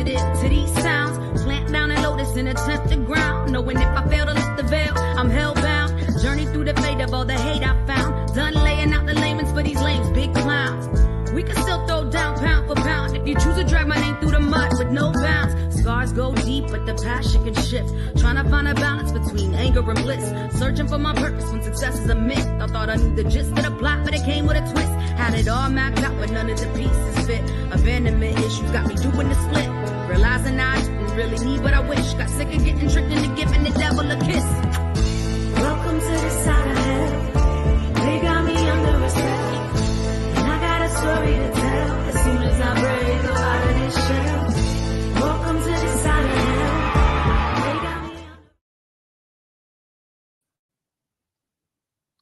sensitive to these sounds. Plant down and lotus in a tempted ground. Knowing if I fail to lift the veil, I'm hellbound. Journey through the fate of all the hate I found. Done laying out the layman's for these lames, big clowns. We can still throw down pound for pound if you choose to drag my name through the mud with no bounds. Scars go deep, but the passion can shift. Trying to find a balance between anger and bliss. Searching for my purpose when success is a myth. I thought I knew the gist of the plot, but it came with a twist. Had it all mapped out, but none of the pieces fit. Abandonment issues got me doing the split. Realizing I didn't really need what I wish. Got sick of getting tricked into giving the devil a kiss. Welcome to the side of hell. They got me under respect. Story to tell as soon as I break out of this shell. Welcome to the side of hell.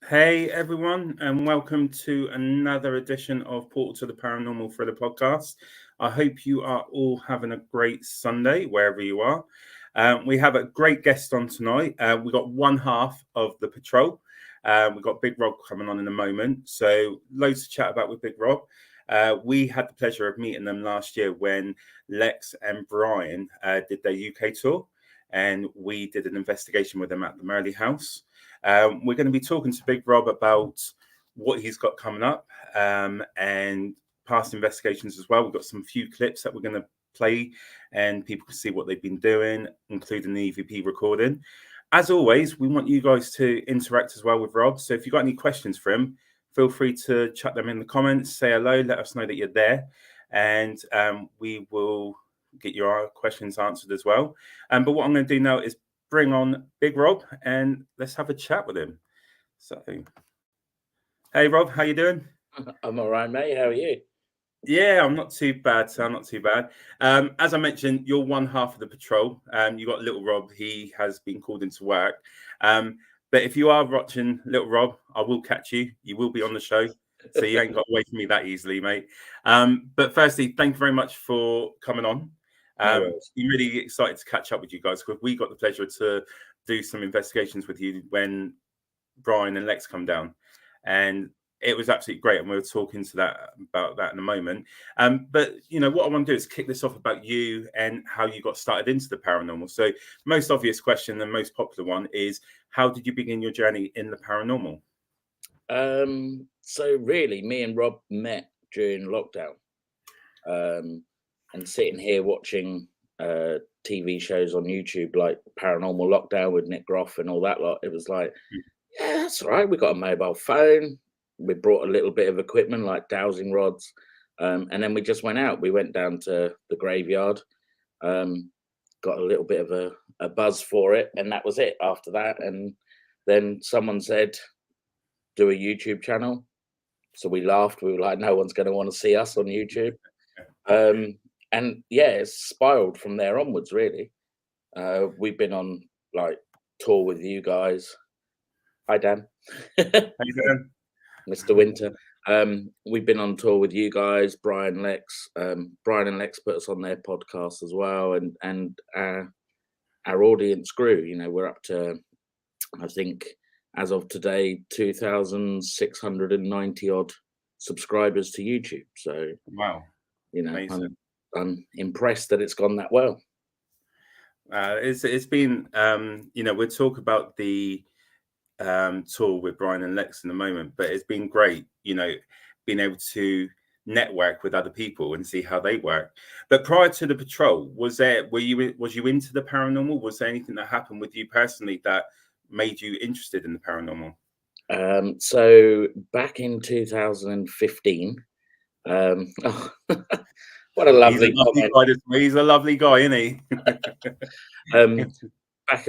Hey everyone, and welcome to another edition of Portal to the Paranormal for the podcast. I hope you are all having a great Sunday wherever you are. We have a great guest on tonight. We got one half of the patrol. We've got Big Rob coming on in a moment, so loads to chat about with Big Rob. We had the pleasure of meeting them last year when Lex and Brian did their UK tour, and we did an investigation with them at the Merrily House. We're going to be talking to Big Rob about what he's got coming up and past investigations as well. We've got some few clips that we're going to play, and people can see what they've been doing, including the EVP recording. As always, we want you guys to interact as well with Rob. So if you've got any questions for him, feel free to chuck them in the comments, say hello, let us know that you're there, and we will get your questions answered as well. But what I'm going to do now is bring on Big Rob, and let's have a chat with him. So, hey Rob, how you doing? I'm all right, mate. How are you? Yeah, I'm not too bad, so I'm not too bad. As I mentioned, you're one half of the patrol. You got Little Rob. He has been called into work. But if you are watching Little Rob, I will catch you. You will be on the show, so you ain't got away from me that easily, mate. But firstly, thank you very much for coming on. I'm really excited to catch up with you guys because we got the pleasure to do some investigations with you when Brian and Lex come down, and it was absolutely great, and we'll talk into about that in a moment. But you know what I want to do is kick this off about you and how you got started into the paranormal. So, most obvious question and most popular one is, how did you begin your journey in the paranormal? So really, me and Rob met during lockdown, and sitting here watching TV shows on YouTube like Paranormal Lockdown with Nick Groff and all that lot. It was like, yeah, that's all right. We got a mobile phone. We brought a little bit of equipment like dowsing rods, and then we just went out. We went down to the graveyard, got a little bit of a buzz for it, and that was it after that. And then someone said, do a YouTube channel. So we laughed. We were like, no one's going to want to see us on YouTube. And yeah, it's spiraled from there onwards, really. We've been on like tour with you guys. Hi, Dan. How you doing? Mr. Winter. We've been on tour with you guys, Brian and Lex put us on their podcast as well, and our audience grew. You know, we're up to, I think, as of today, 2,690 odd subscribers to YouTube. So wow, you know, I'm impressed that it's gone that well. It's been, you know, we'll talk about the tour with Brian and Lex in a moment, but it's been great, you know, being able to network with other people and see how they work. But prior to the patrol, was you into the paranormal? Was there anything that happened with you personally that made you interested in the paranormal? So back in 2015, what a lovely guy. He's a lovely guy, isn't he?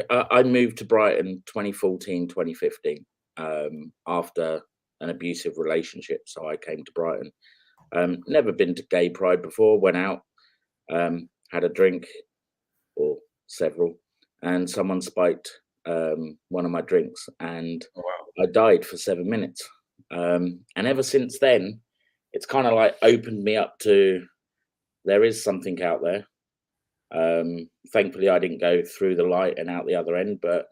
I moved to Brighton 2014, 2015 after an abusive relationship. So I came to Brighton. Never been to Gay Pride before, went out, had a drink or several, and someone spiked one of my drinks, and I died for 7 minutes. And ever since then, it's kind of like opened me up to, there is something out there. Thankfully, I didn't go through the light and out the other end, but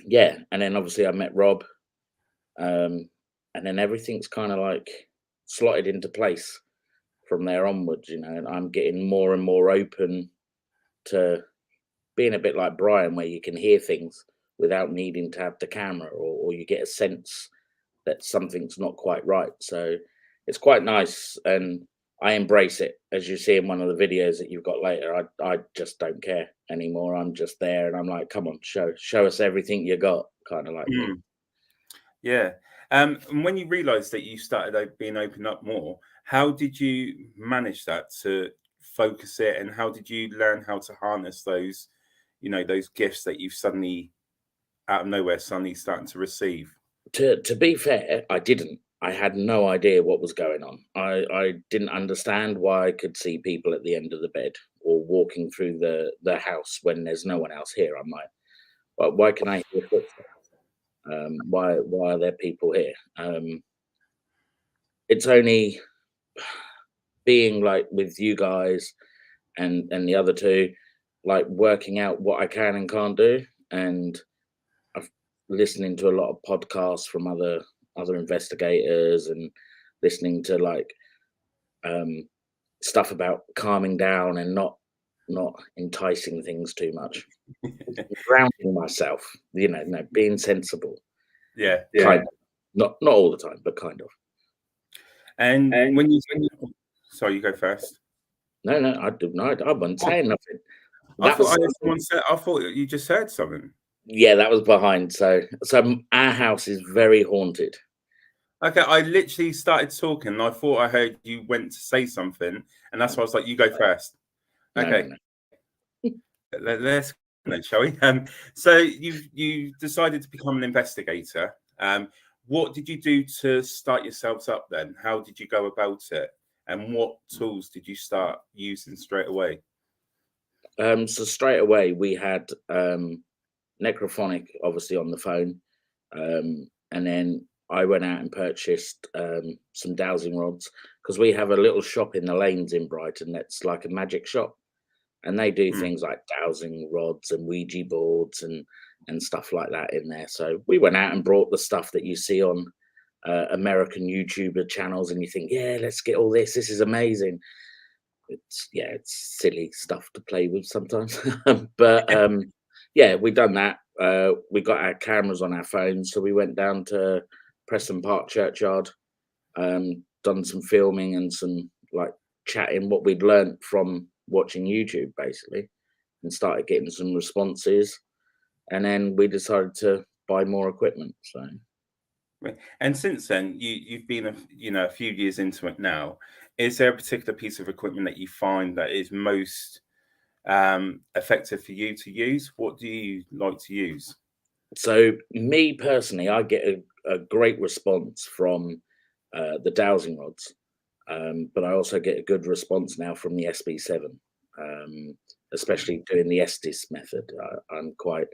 yeah. And then obviously I met Rob, and then everything's kind of like slotted into place from there onwards, you know, and I'm getting more and more open to being a bit like Brian, where you can hear things without needing to have the camera, or you get a sense that something's not quite right. So it's quite nice, and I embrace it. As you see in one of the videos that you've got later, I just don't care anymore. I'm just there, and I'm like, come on, show us everything you got, kind of like thing. Yeah. And when you realised that you started being opened up more, how did you manage that to focus it, and how did you learn how to harness those, you know, those gifts that you've suddenly, out of nowhere, suddenly starting to receive? To be fair, I didn't. I had no idea what was going on. I didn't understand why I could see people at the end of the bed or walking through the house when there's no one else here. I'm like, well, why can I hear footsteps? Why are there people here? It's only being like with you guys and the other two, like working out what I can and can't do, and I've listening to a lot of podcasts from other investigators, and listening to like stuff about calming down and not enticing things too much, grounding myself, you know, being sensible. Yeah. Kind of. Not all the time, but kind of. And when you sorry, you go first. No, I wasn't saying nothing. I thought you just said something. Yeah, that was behind. So our house is very haunted. Okay, I literally started talking, and I thought I heard you went to say something, and that's why I was like, "You go first." Okay, No. Let's go, shall we? So you decided to become an investigator. What did you do to start yourselves up then? How did you go about it, and what tools did you start using straight away? So straight away we had Necrophonic, obviously, on the phone, and then I went out and purchased some dowsing rods, because we have a little shop in the lanes in Brighton that's like a magic shop, and they do things like dowsing rods and Ouija boards and stuff like that in there. So we went out and brought the stuff that you see on American YouTuber channels, and you think, yeah, let's get all this. This is amazing. It's silly stuff to play with sometimes, but yeah, we've done that. We got our cameras on our phones, so we went down to Preston Park Churchyard, done some filming and some like chatting what we'd learnt from watching YouTube, basically, and started getting some responses. And then we decided to buy more equipment. So, and since then, you've been a few years into it now. Is there a particular piece of equipment that you find that is most effective for you to use? What do you like to use? So me personally, I get a great response from the dowsing rods, but I also get a good response now from the SB7, especially doing the Estes method. I'm quite,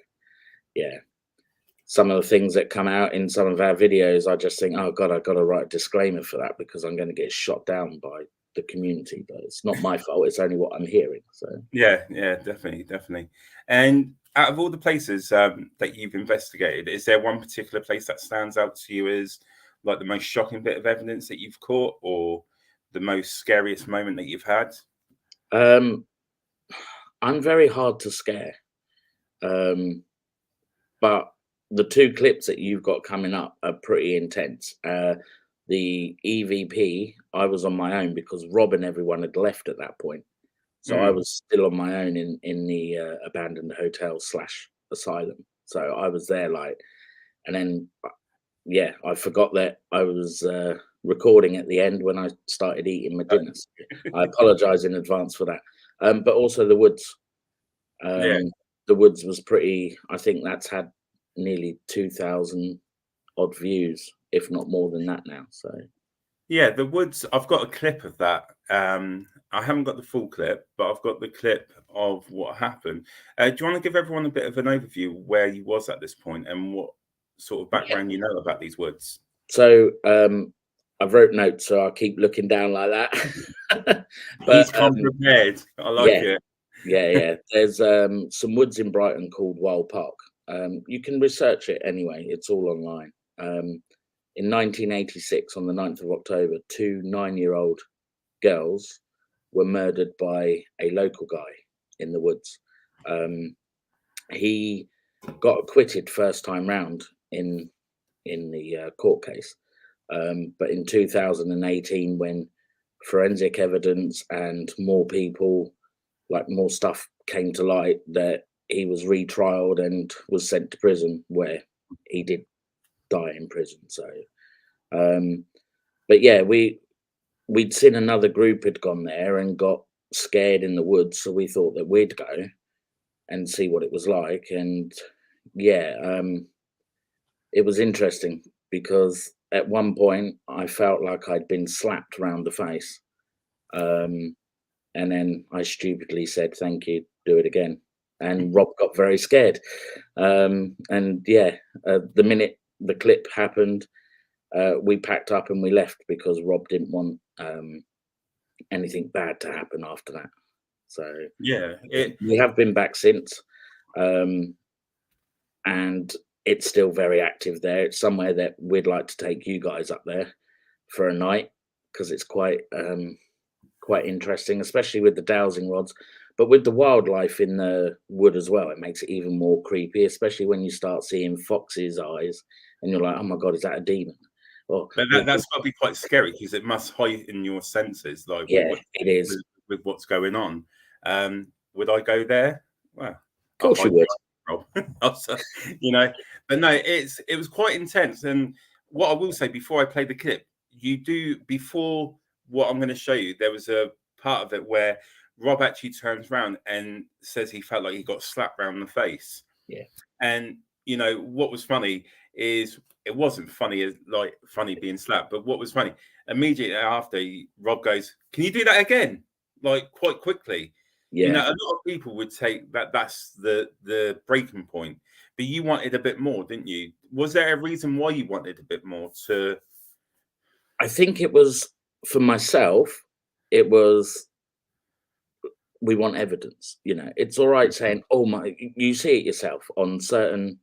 some of the things that come out in some of our videos, I just think, oh God, I've got to write a disclaimer for that, because I'm going to get shot down by the community, but it's not my fault. It's only what I'm hearing. So yeah, definitely. And out of all the places that you've investigated, is there one particular place that stands out to you as like the most shocking bit of evidence that you've caught, or the most scariest moment that you've had? I'm very hard to scare, but the two clips that you've got coming up are pretty intense. The EVP, I was on my own because Rob and everyone had left at that point. So I was still on my own in the abandoned hotel / asylum. So I was there and then, I forgot that I was recording at the end when I started eating my dinner. I apologize in advance for that. But also the woods. The woods was pretty, I think that's had nearly 2,000 odd views, if not more than that now. So yeah, the woods, I've got a clip of that. I haven't got the full clip, but I've got the clip of what happened. Do you want to give everyone a bit of an overview where you was at this point and what sort of background you know about these woods? So I've wrote notes, so I'll keep looking down like that. But he's come prepared. I like it. Yeah. There's some woods in Brighton called Wild Park. You can research it anyway. It's all online. In 1986, on the 9th of October, 2 9-year-old girls were murdered by a local guy in the woods. He got acquitted first time round in the court case, but in 2018, when forensic evidence and more people, like more stuff, came to light, that he was retrialed and was sent to prison, where he did die in prison. So, but yeah, we'd seen another group had gone there and got scared in the woods, so we thought that we'd go and see what it was like. And yeah, it was interesting because at one point I felt like I'd been slapped round the face, and then I stupidly said, "Thank you, do it again." And Rob got very scared. And yeah, the minute the clip happened, we packed up and we left because Rob didn't want anything bad to happen after that. So yeah, we have been back since, and it's still very active there. It's somewhere that we'd like to take you guys up there for a night because it's quite interesting, especially with the dowsing rods. But with the wildlife in the wood as well, it makes it even more creepy, especially when you start seeing foxes' eyes and you're like, oh my God, is that a demon? Or, but that's got to be quite scary because it must heighten your senses, like yeah, it is with what's going on. Would I go there? Well, of course you would. You know, but no, it was quite intense. And what I will say before I play the clip, before what I'm going to show you, there was a part of it where Rob actually turns around and says he felt like he got slapped round the face. Yeah. And you know what was funny is it wasn't funny being slapped, but what was funny immediately after, Rob goes, "Can you do that again?" Like quite quickly. Yeah. You know, a lot of people would take that's the breaking point, but you wanted a bit more, didn't you? Was there a reason why you wanted a bit more? I think it was, for myself, it was, we want evidence. You know, it's all right saying, oh my, you see it yourself on certain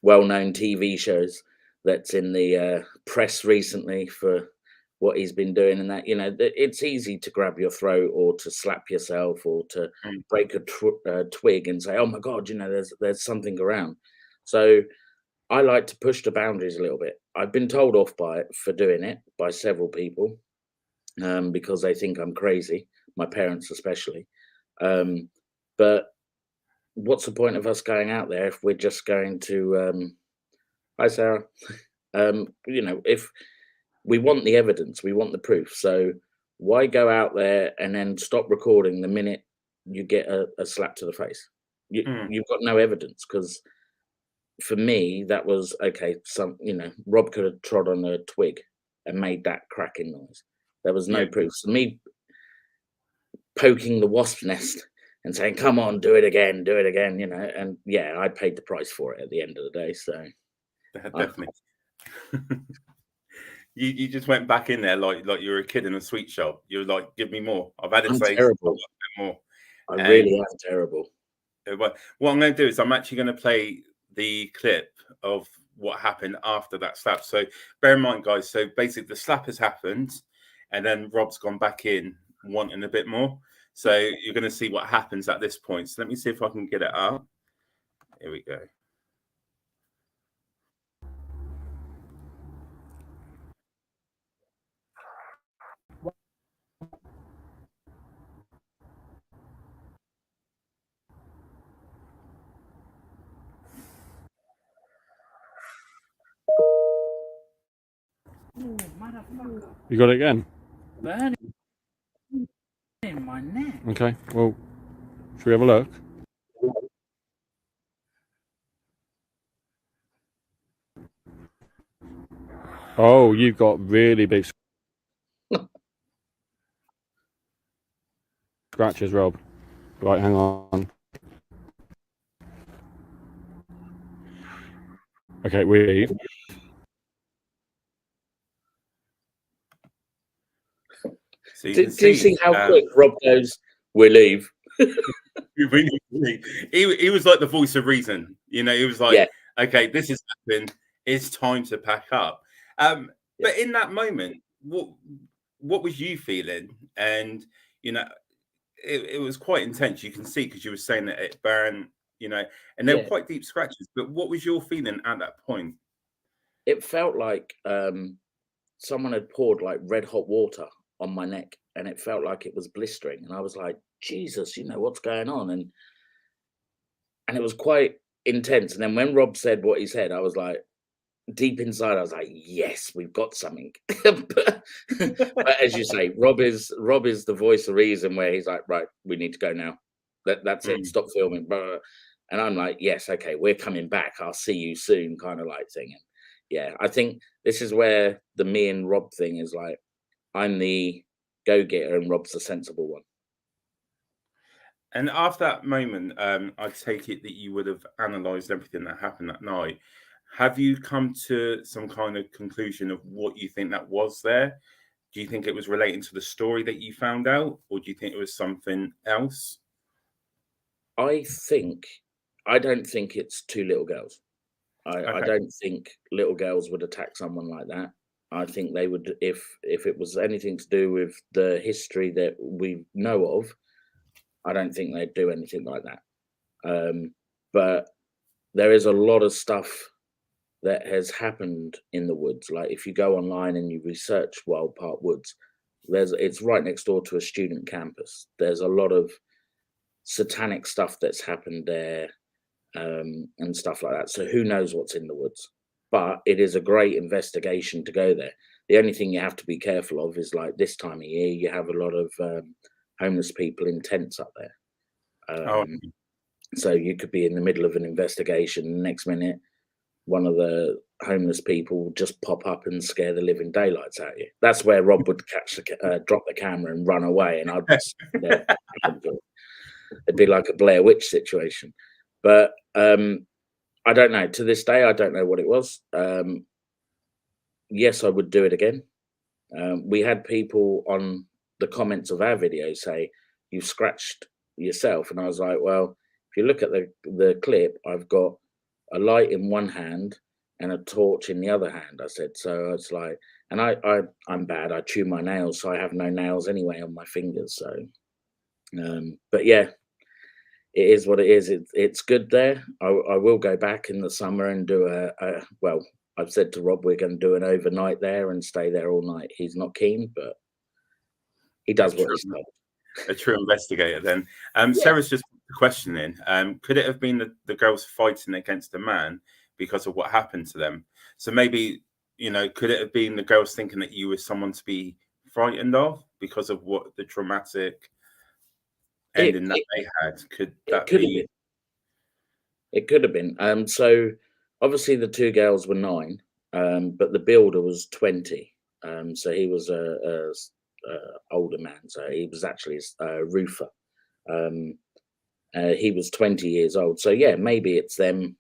well-known TV shows that's in the press recently for what he's been doing, and that, you know, it's easy to grab your throat or to slap yourself or to break a twig and say, oh my God, you know, there's something around. So I like to push the boundaries a little bit. I've been told off for doing it by several people, because they think I'm crazy, my parents especially. But what's the point of us going out there if we're just going to, hi Sarah, you know, if we want the evidence, we want the proof. So why go out there and then stop recording the minute you get a slap to the face? You've got no evidence. Because for me, that was okay. You know, Rob could have trod on a twig and made that cracking noise. There was no proof. So me poking the wasp's nest and saying, "Come on, do it again," you know, and yeah, I paid the price for it at the end of the day. So definitely. You just went back in there like you were a kid in a sweet shop. You were like, "Give me more." I've had it say terrible. A bit more. I really am terrible. What I'm going to do is I'm actually going to play the clip of what happened after that slap. So bear in mind, guys. So basically, the slap has happened, and then Rob's gone back in wanting a bit more. So you're going to see what happens at this point. So let me see if I can get it up. Here we go. You got it again? Burning in my neck. Okay, well, should we have a look? Oh, you've got really big scratches, Rob. Right, hang on. Okay, we leave. So do you see how quick Rob goes, "We leave"? He was like the voice of reason. You know, he was like, okay, this has happened. It's time to pack up. But in that moment, what was you feeling? And you know, it was quite intense. You can see because you were saying that it burned, and they were Yeah, quite deep scratches. But what was your feeling at that point? it felt like someone had poured like red hot water on my neck, and it felt like it was blistering. And I was like, Jesus, what's going on? And it was quite intense. And then when Rob said what he said, I was like, deep inside, I was like, yes, we've got something. but as you say, Rob is the voice of reason, where he's like, right, we need to go now. That's it. Stop filming. And I'm like, yes, okay, we're coming back. I'll see you soon, kind of like thing. And yeah, I think this is where the me and Rob thing is like, I'm the go-getter and Rob's the sensible one. And after that moment, I take it that you would have analysed everything that happened that night. Have you come to some kind of conclusion of what you think that was there? Do you think it was relating to the story that you found out, or do you think it was something else? I don't think it's two little girls. I Okay. don't think little girls would attack someone like that. I think they would, if it was anything to do with the history that we know of, I don't think they'd do anything like that. But there is a lot of stuff that has happened in the woods. Like if you go online and you research Wild Park Woods, it's right next door to a student campus. There's a lot of satanic stuff that's happened there, and stuff like that. So who knows what's in the woods? But it is a great investigation to go there. The only thing you have to be careful of is like this time of year, you have a lot of homeless people in tents up there. Oh, So you could be in the middle of an investigation. Next minute, one of the homeless people would just pop up and scare the living daylights out of you. That's where Rob would drop the camera and run away, and I'd be sitting there. It'd be like a Blair Witch situation. But I don't know. To this day, I don't know what it was. Yes, I would do it again. We had people on the comments of our video say, "You've scratched yourself," and I was like, "Well, if you look at the clip, I've got a light in one hand and a torch in the other hand." I said, so it's like, and I'm bad. I chew my nails, so I have no nails anyway on my fingers. So, but yeah, it is what it is. It's good there. I will go back in the summer and do well, I've said to Rob, we're going to do an overnight there and stay there all night. He's not keen, but he does what he's told. A true investigator then. Yeah. Sarah's just questioning, could it have been the girls fighting against a man because of what happened to them? So maybe, could it have been the girls thinking that you were someone to be frightened of because of what the traumatic ending that they had? Could that be? It could have been. So obviously the two girls were 9, but the builder was 20. So he was a older man. So he was actually a roofer. He was 20 years old. So yeah, maybe it's them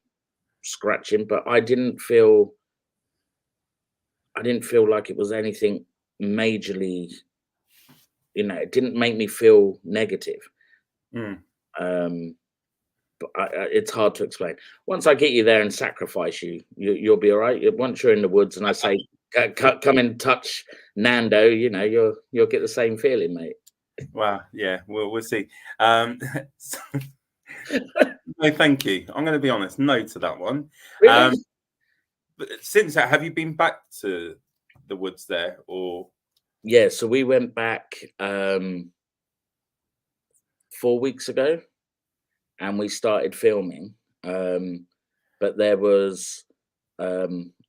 scratching, but I didn't feel like it was anything majorly, it didn't make me feel negative. But it's hard to explain. Once I get you there and sacrifice you'll be all right. Once you're in the woods and I say, come and touch Nando, you'll get the same feeling, mate. Wow, yeah, we'll see. No, thank you. I'm going to be honest, no to that one. Really? But since that, have you been back to the woods there, or? Yeah, so we went back 4 weeks ago, and we started filming. But there was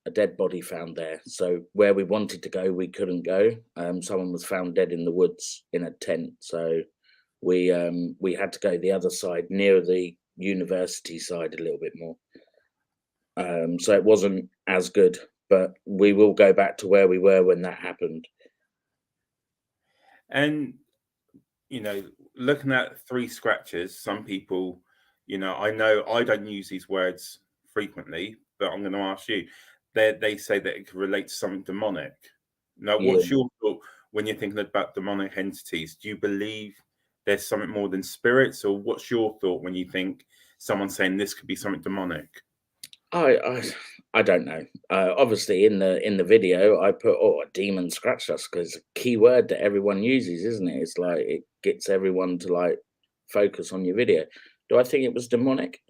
a dead body found there. So where we wanted to go, we couldn't go. Someone was found dead in the woods in a tent. So we had to go the other side, near the university side a little bit more. So it wasn't as good, but we will go back to where we were when that happened. And, looking at 3 scratches, some people, I know I don't use these words frequently, but I'm going to ask you. They say that it could relate to something demonic. Now, what's your thought when you're thinking about demonic entities? Do you believe there's something more than spirits, or what's your thought when you think someone's saying this could be something demonic? I don't know. Obviously, in the video, I put, "Oh, a demon scratched us," because a key word that everyone uses, isn't it? It's like it gets everyone to like focus on your video. Do I think it was demonic?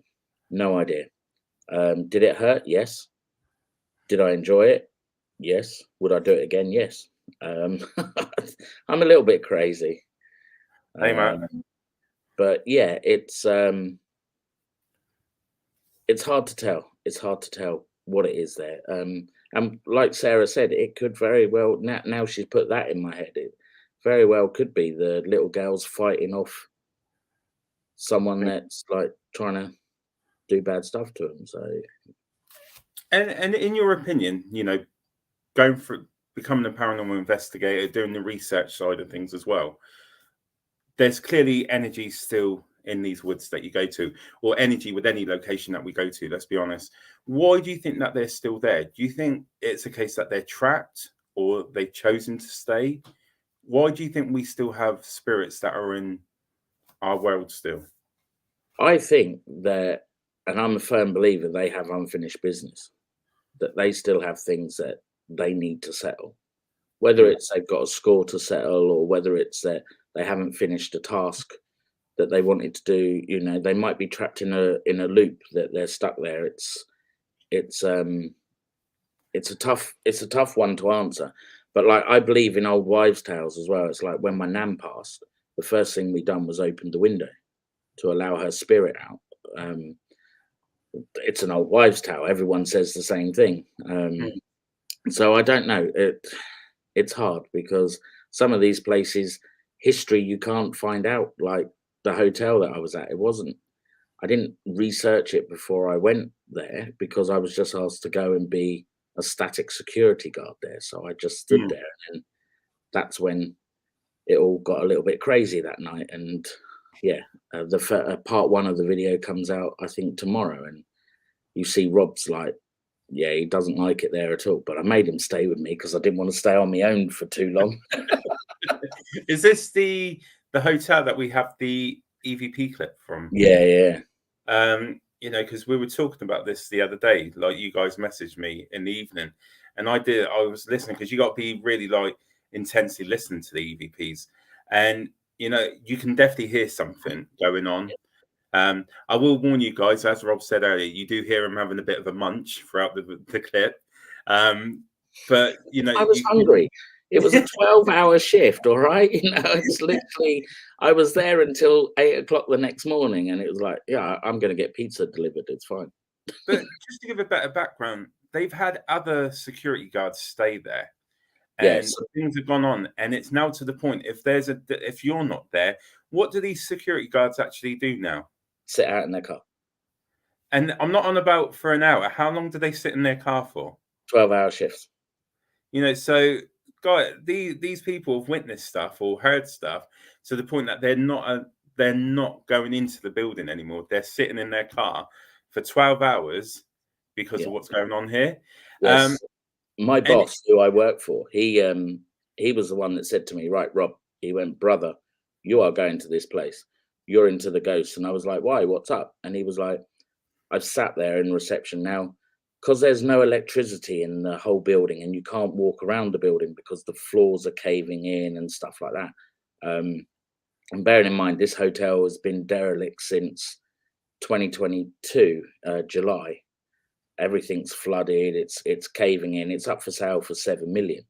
No idea. Did it hurt? Yes. Did I enjoy it? Yes. Would I do it again? Yes. I'm a little bit crazy. Hey, man. But yeah, it's hard to tell. It's hard to tell what it is there. And like Sarah said, it could very well, now she's put that in my head, it very well could be the little girls fighting off someone that's like trying to do bad stuff to them. So, And in your opinion, going for becoming a paranormal investigator, doing the research side of things as well, there's clearly energy still in these woods that you go to, or energy with any location that we go to, let's be honest. Why do you think that they're still there? Do you think it's a case that they're trapped or they've chosen to stay? Why do you think we still have spirits that are in our world still? I think that, and I'm a firm believer, they have unfinished business, that they still have things that they need to settle. Whether it's they've got a score to settle, or whether it's that they haven't finished a task that they wanted to do, they might be trapped in a loop that they're stuck there. It's a tough one to answer. But like, I believe in old wives' tales as well. It's like when my nan passed, the first thing we done was open the window to allow her spirit out. It's an old wives' tale. Everyone says the same thing. So I don't know. It's hard because some of these places, history you can't find out. Like the hotel that I was at, I didn't research it before I went there because I was just asked to go and be a static security guard there. So I just stood there, and that's when it all got a little bit crazy that night. And yeah, the part 1 of the video comes out, I think, tomorrow, and you see Rob's like, yeah, he doesn't like it there at all. But I made him stay with me because I didn't want to stay on my own for too long. Is this the hotel that we have the EVP clip from? Yeah. Because we were talking about this the other day. Like, you guys messaged me in the evening, and I was listening because you got to be really like intensely listening to the EVPs, and you can definitely hear something going on. I will warn you guys, as Rob said earlier, you do hear him having a bit of a munch throughout the clip. But I was hungry. It was a 12-hour shift, all right? It's literally, I was there until 8 o'clock the next morning, and it was like, yeah, I'm going to get pizza delivered. It's fine. But just to give a better background, they've had other security guards stay there, and things have gone on, and it's now to the point, if you're not there, what do these security guards actually do now? Sit out in their car. And I'm not on about for an hour. How long do they sit in their car for? 12-hour shifts. So guys, these people have witnessed stuff or heard stuff to the point that they're not going into the building anymore. They're sitting in their car for 12 hours because of what's going on here. Yes. My boss, who I work for, he was the one that said to me, right, Rob, he went, brother, you are going to this place. You're into the ghosts. And I was like, why? What's up? And he was like, I've sat there in reception now, because there's no electricity in the whole building and you can't walk around the building because the floors are caving in and stuff like that. And bearing in mind, this hotel has been derelict since 2022, July. Everything's flooded. It's caving in. It's up for sale for 7 million.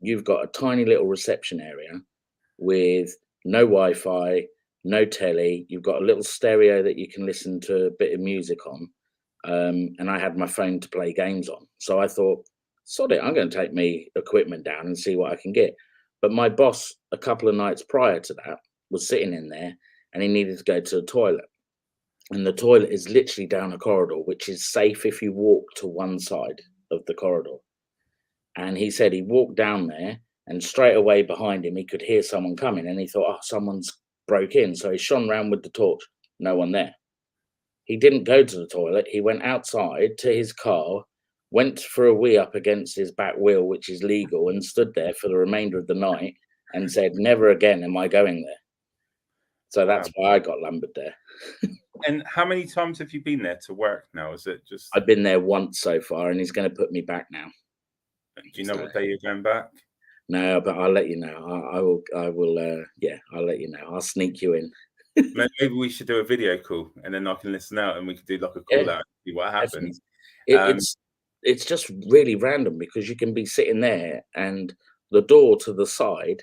You've got a tiny little reception area with no Wi-Fi, no telly. You've got a little stereo that you can listen to a bit of music on. And I had my phone to play games on. So I thought, sod it, I'm going to take my equipment down and see what I can get. But my boss, a couple of nights prior to that, was sitting in there and he needed to go to the toilet. And the toilet is literally down a corridor, which is safe if you walk to one side of the corridor. And he said he walked down there and straight away behind him, he could hear someone coming. And he thought, oh, someone's broke in. So he shone around with the torch. No one there. He didn't go to the toilet. He went outside to his car, went for a wee up against his back wheel, which is legal, and stood there for the remainder of the night and said, never again am I going there. So that's why I got lumbered there. And how many times have you been there to work now? Is it just? I've been there once so far, and he's going to put me back now. Do you know what day you're going back? No, but I'll let you know. I will. Yeah, I'll let you know. I'll sneak you in. Maybe we should do a video call, and then I can listen out, and we could do like a call out and see what happens. It's just really random because you can be sitting there, and the door to the side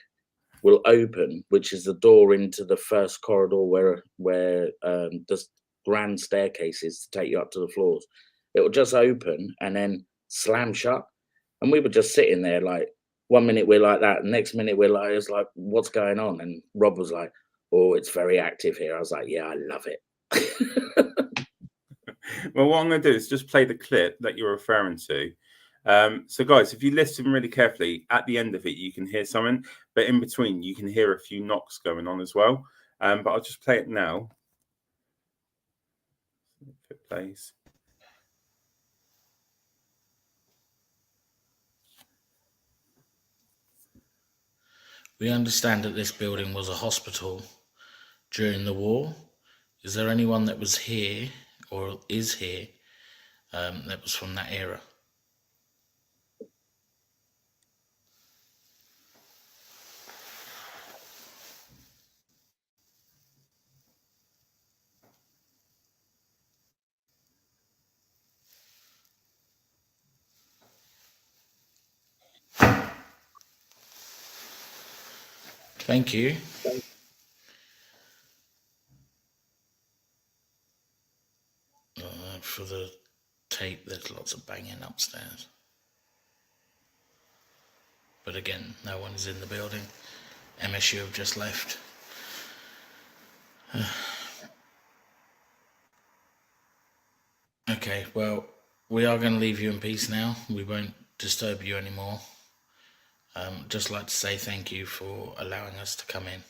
will open, which is the door into the first corridor where the grand staircase is to take you up to the floors. It will just open and then slam shut, and we were just sitting there like. 1 minute we're like that, next minute we're like, it's like, what's going on? And Rob was like, oh, it's very active here. I was like, yeah, I love it. Well, what I'm going to do is just play the clip that you're referring to. So, guys, if you listen really carefully, at the end of it, you can hear something, but in between, you can hear a few knocks going on as well. But I'll just play it now. If it plays. We understand that this building was a hospital during the war. Is there anyone that was here or is here that was from that era? Thank you. For the tape, there's lots of banging upstairs. But again, no one is in the building. MSU have just left. Okay, well, we are going to leave you in peace now. We won't disturb you anymore. Just like to say thank you for allowing us to come in.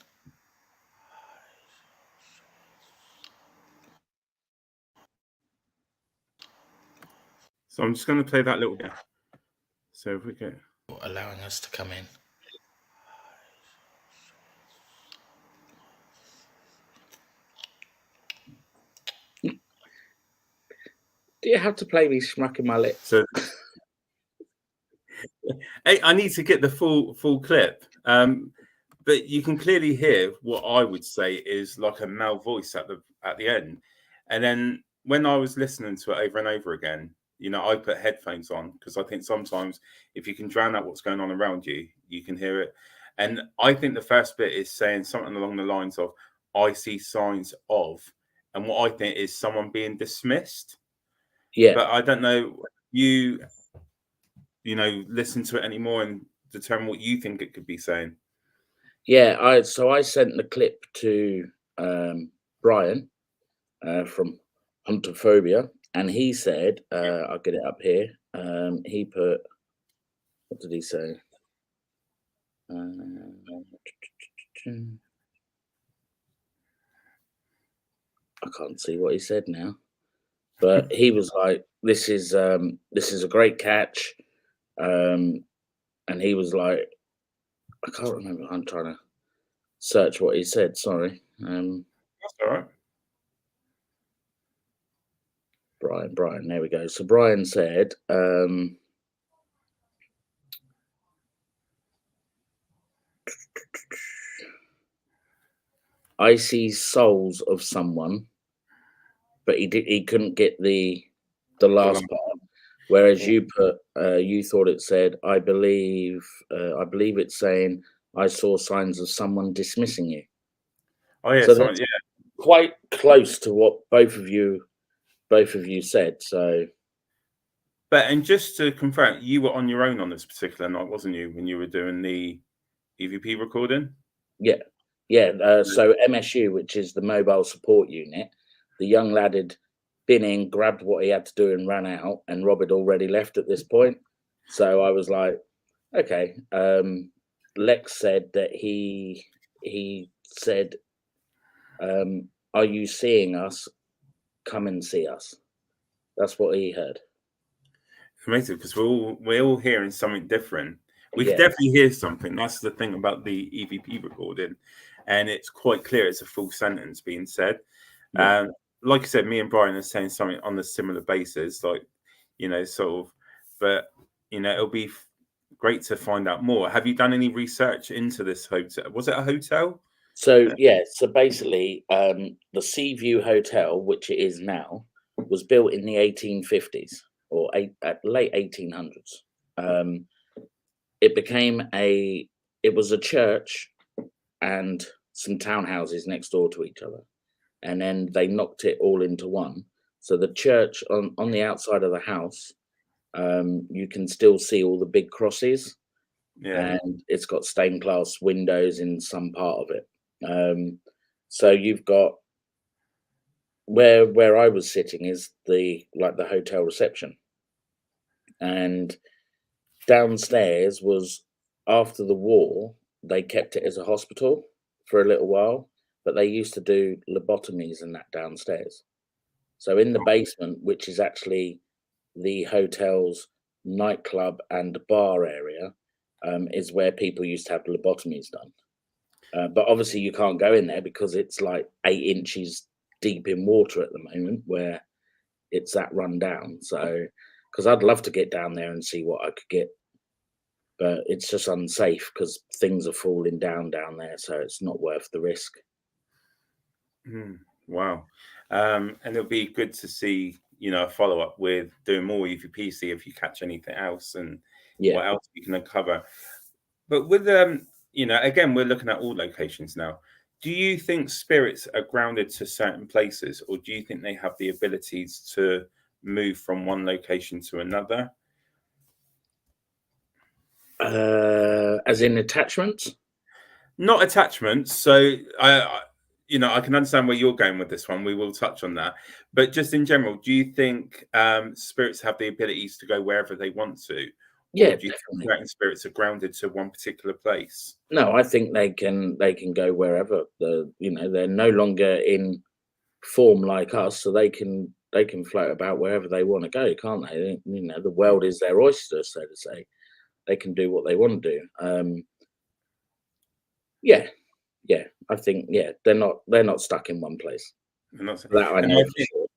So I'm just going to play that little bit. So if we go. Allowing us to come in. Do you have to play me smacking my lips? So I need to get the full clip. But you can clearly hear what I would say is like a male voice at the end. And then when I was listening to it over and over again, you know, I put headphones on because I think sometimes if you can drown out what's going on around you, you can hear it. And I think the first bit is saying something along the lines of, I see signs of, and what I think is someone being dismissed. Yeah. But I don't know, you know, listen to it anymore and determine what you think it could be saying. Yeah, I sent the clip to Brian from Huntophobia, and he said, I'll get it up here. He put, what did he say? I can't see what he said now, but he was like, "This is a great catch," and he was like, I can't remember. I'm trying to search what he said. Sorry. That's all right. Brian, there we go. So Brian said, I see souls of someone, but he couldn't get the last part. Whereas you put, you thought it said, I believe it's saying, I saw signs of someone dismissing you. Oh yeah, so that's quite close to what both of you said. So, and just to confirm, you were on your own on this particular night, wasn't you, when you were doing the EVP recording? Yeah. So MSU, which is the mobile support unit, the young lad had been in, grabbed what he had to do, and ran out. And Rob had already left at this point. So I was like, okay. Lex said that he said, are you seeing us? Come and see us. That's what he heard. Amazing, because we're all hearing something different. We can definitely hear something. That's the thing about the EVP recording, and it's quite clear it's a full sentence being said. like I said, me and Brian are saying something on a similar basis, like, sort of, but, it'll be great to find out more. Have you done any research into this hotel? Was it a hotel? So yeah, so basically, the Seaview Hotel, which it is now, was built in the 1850s or late 1800s. It was a church and some townhouses next door to each other, and then they knocked it all into one. So the church on the outside of the house, you can still see all the big crosses, and it's got stained glass windows in some part of it. So you've got where I was sitting is the hotel reception, and downstairs was, after the war, they kept it as a hospital for a little while, but they used to do lobotomies and that downstairs. So in the basement, which is actually the hotel's nightclub and bar area, is where people used to have lobotomies done. But obviously you can't go in there because it's like 8 inches deep in water at the moment, where it's that run down. So, because I'd love to get down there and see what I could get, but it's just unsafe because things are falling down there, so it's not worth the risk. Wow. And it'll be good to see, a follow up with doing more with your PC if you catch anything else and what else you can uncover. But with again, we're looking at all locations now. Do you think spirits are grounded to certain places, or do you think they have the abilities to move from one location to another? As in attachments? Not attachments. So I can understand where you're going with this one. We will touch on that. But just in general, do you think spirits have the abilities to go wherever they want to? Yeah, do you definitely. think certain spirits are grounded to one particular place? No, I think they can go wherever. They're no longer in form like us, so they can float about wherever they want to go, can't they? The world is their oyster, so to say. They can do what they want to do. I think they're not stuck in one place. That I know for sure.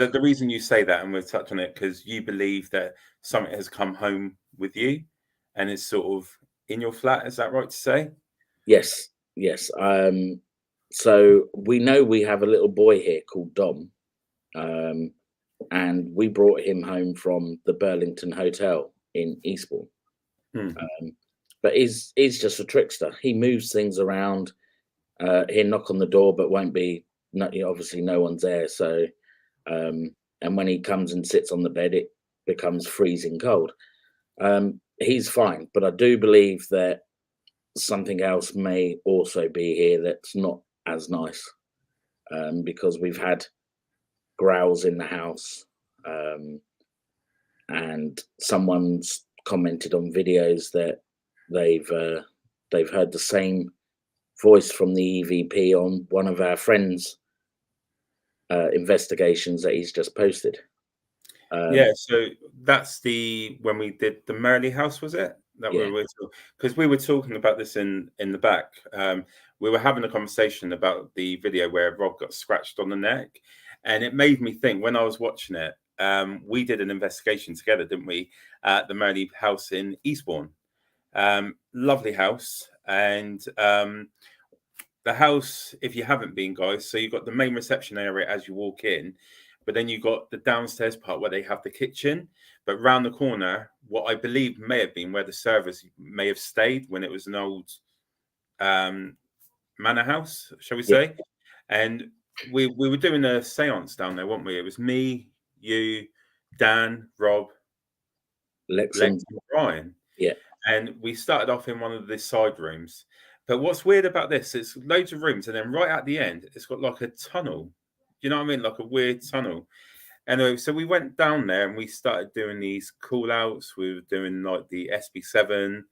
The reason you say that, and we'll touch on it, because you believe that something has come home with you and is sort of in your flat. Is that right to say? Yes. So we know we have a little boy here called Dom, and we brought him home from the Burlington Hotel in Eastbourne. But he's just a trickster. He moves things around. He'll knock on the door, but won't be. Obviously, no one's there. So, and when he comes and sits on the bed, it becomes freezing cold. He's fine, but I do believe that something else may also be here that's not as nice, because we've had growls in the house, and someone's commented on videos that they've heard the same voice from the EVP on one of our friends' investigations that he's just posted. So that's when we did the Merley house, was it? Because we were talking about this in the back. We were having a conversation about the video where Rob got scratched on the neck, and it made me think, when I was watching it, we did an investigation together, didn't we, at the Merley house in Eastbourne. Lovely house. And the house, if you haven't been, guys, so you've got the main reception area as you walk in, but then you got the downstairs part where they have the kitchen, but round the corner, what I believe may have been where the servers may have stayed when it was an old manor house, shall we say. And we were doing a seance down there, weren't we? It was me, you, Dan, Rob, Lex and Brian. And we started off in one of the side rooms. But what's weird about this, it's loads of rooms, and then right at the end, it's got like a tunnel. You know what I mean? Like a weird tunnel. Anyway, so we went down there and we started doing these call outs. We were doing like the SB7.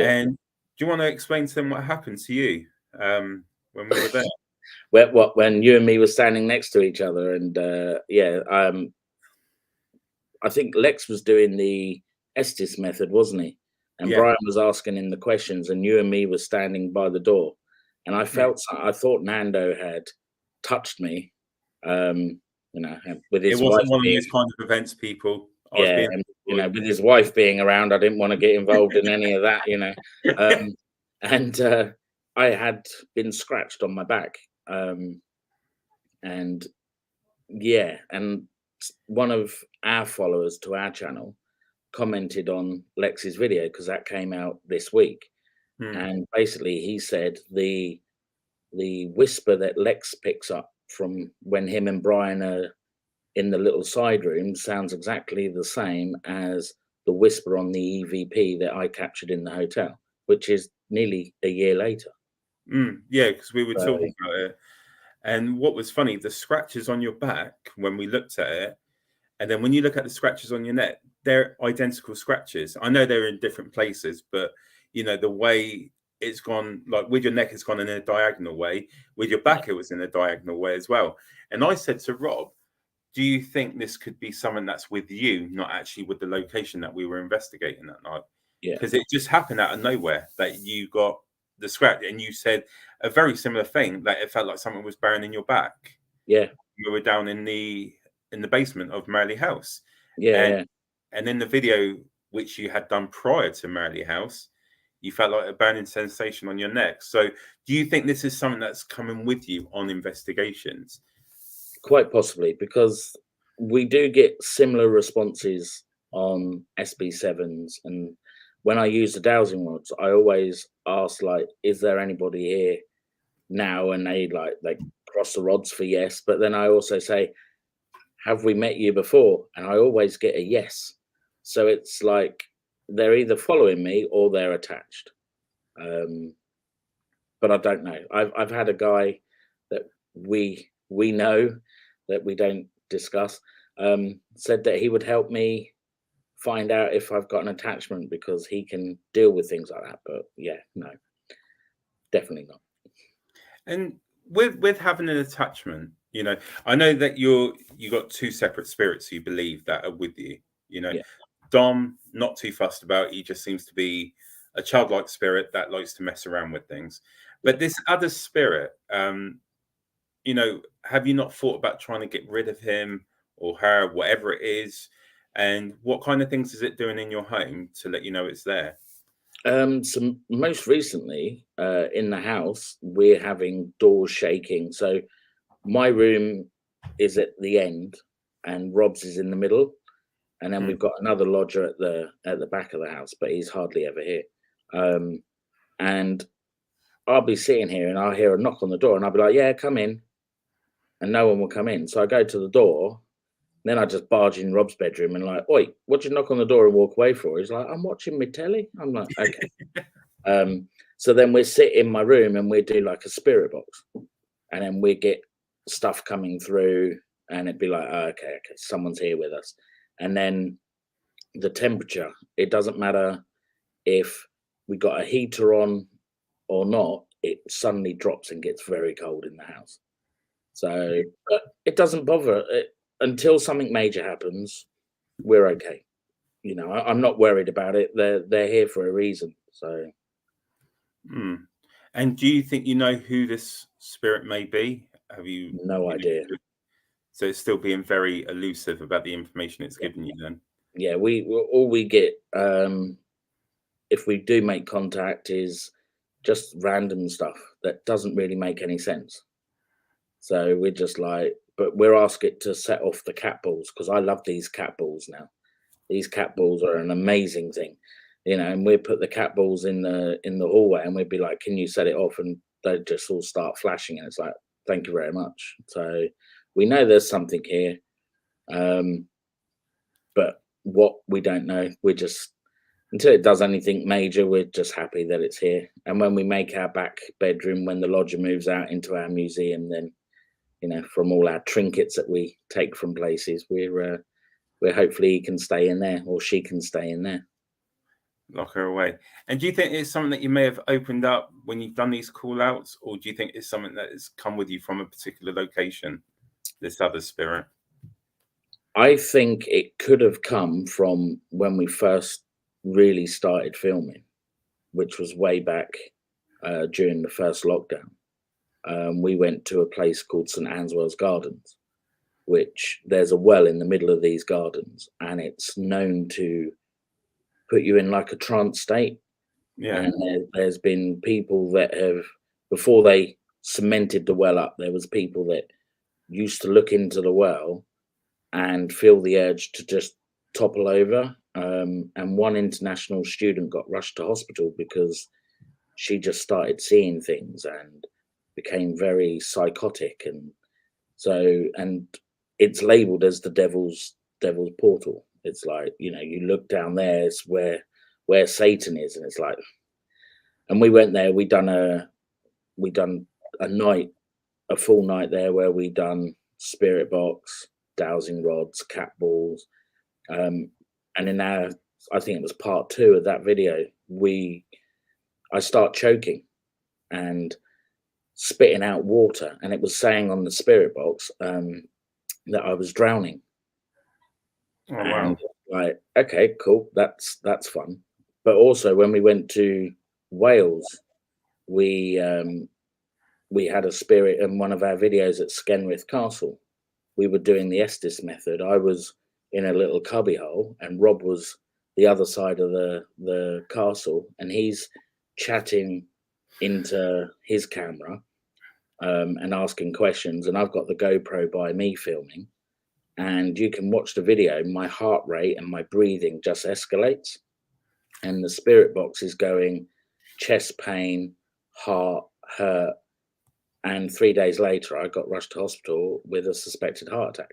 And do you want to explain to them what happened to you when we were there? When you and me were standing next to each other, and I think Lex was doing the Estes method, wasn't he? And Brian was asking him the questions, and you and me were standing by the door. And I thought Nando had touched me, and and with his It wife wasn't one of being, those kind of events, people. I was yeah, being and with his wife being around, I didn't want to get involved in any of that, and I had been scratched on my back, and yeah, and one of our followers to our channel commented on Lex's video because that came out this week, and basically he said the whisper that Lex picks up from when him and Brian are in the little side room sounds exactly the same as the whisper on the EVP that I captured in the hotel, which is nearly a year later. Yeah, because we were So- talking about it. And what was funny, the scratches on your back when we looked at it, and then when you look at the scratches on your neck, they're identical scratches. I know they're in different places, but the way it's gone, like with your neck, it's gone in a diagonal way. With your back, it was in a diagonal way as well. And I said to Rob, do you think this could be something that's with you, not actually with the location that we were investigating that night? Yeah. Because it just happened out of nowhere that you got the scratch, and you said a very similar thing, that it felt like something was burning your back. Yeah. We were down in the basement of Marley House. Yeah. And in the video which you had done prior to Marley House, you felt like a burning sensation on your neck. So do you think this is something that's coming with you on investigations? Quite possibly, because we do get similar responses on SB7s, and when I use the dowsing rods, I always ask, like, is there anybody here now? And they cross the rods for yes, but then I also say, have we met you before? And I always get a yes. So it's like they're either following me or they're attached. But I don't know. I've had a guy that we know that we don't discuss, said that he would help me find out if I've got an attachment because he can deal with things like that. But yeah, no, definitely not. And with having an attachment, I know that you got two separate spirits you believe that are with you. Yeah. Dom, not too fussed about. He just seems to be a childlike spirit that likes to mess around with things. But this other spirit, have you not thought about trying to get rid of him or her, whatever it is? And what kind of things is it doing in your home to let you know it's there? So most recently, in the house, we're having doors shaking. So my room is at the end, and Rob's is in the middle, and then we've got another lodger at the back of the house, but he's hardly ever here. And I'll be sitting here, and I'll hear a knock on the door, and I'll be like, "Yeah, come in," and no one will come in. So I go to the door. Then I just barge in Rob's bedroom and like, "Oi, what you knock on the door and walk away for?" He's like, "I'm watching my telly." I'm like, "Okay." So then we sit in my room and we do like a spirit box, and then we get stuff coming through, and it'd be like, okay, someone's here with us. And then the temperature, it doesn't matter if we got a heater on or not, it suddenly drops and gets very cold in the house. So but it doesn't bother until something major happens. We're okay. I'm not worried about it. They're here for a reason. So. And do you think you know who this spirit may be? Have you? No idea. So it's still being very elusive about the information it's giving you then? Yeah, all we get, if we do make contact, is just random stuff that doesn't really make any sense. So we're just like, but we're asked it to set off the cat balls, because I love these cat balls now. These cat balls are an amazing thing, and we put the cat balls in the hallway, and we'd be like, "Can you set it off?" And they just all start flashing, and it's like, "Thank you very much." So we know there's something here, but what we don't know, we're just, until it does anything major, we're just happy that it's here. And when we make our back bedroom, when the lodger moves out into our museum, then from all our trinkets that we take from places, we're hopefully he can stay in there, or she can stay in there. Lock her away. And do you think it's something that you may have opened up when you've done these call outs, or do you think it's something that has come with you from a particular location, this other spirit? I think it could have come from when we first really started filming, which was way back during the first lockdown. We went to a place called St. Answell's Gardens, which there's a well in the middle of these gardens, and it's known to put you in like a trance state. Yeah. And there's been people that have, before they cemented the well up, there was people that used to look into the well and feel the urge to just topple over. And one international student got rushed to hospital because she just started seeing things and became very psychotic. And it's labeled as the devil's portal. It's like, you look down there, it's where Satan is, and it's like, and we went there. We done a full night there where we done spirit box, dowsing rods, cat balls, and in I think it was part 2 of that video, I start choking and spitting out water, and it was saying on the spirit box that I was drowning. Oh, wow. And like, okay, cool, that's fun. But also when we went to Wales, we had a spirit in one of our videos at Skenwith Castle. We were doing the Estes method. I was in a little cubby hole, and Rob was the other side of the castle, and he's chatting into his camera and asking questions, and I've got the GoPro by me filming, and you can watch the video. My heart rate and my breathing just escalates, and the spirit box is going chest pain, heart hurt, and 3 days later I got rushed to hospital with a suspected heart attack.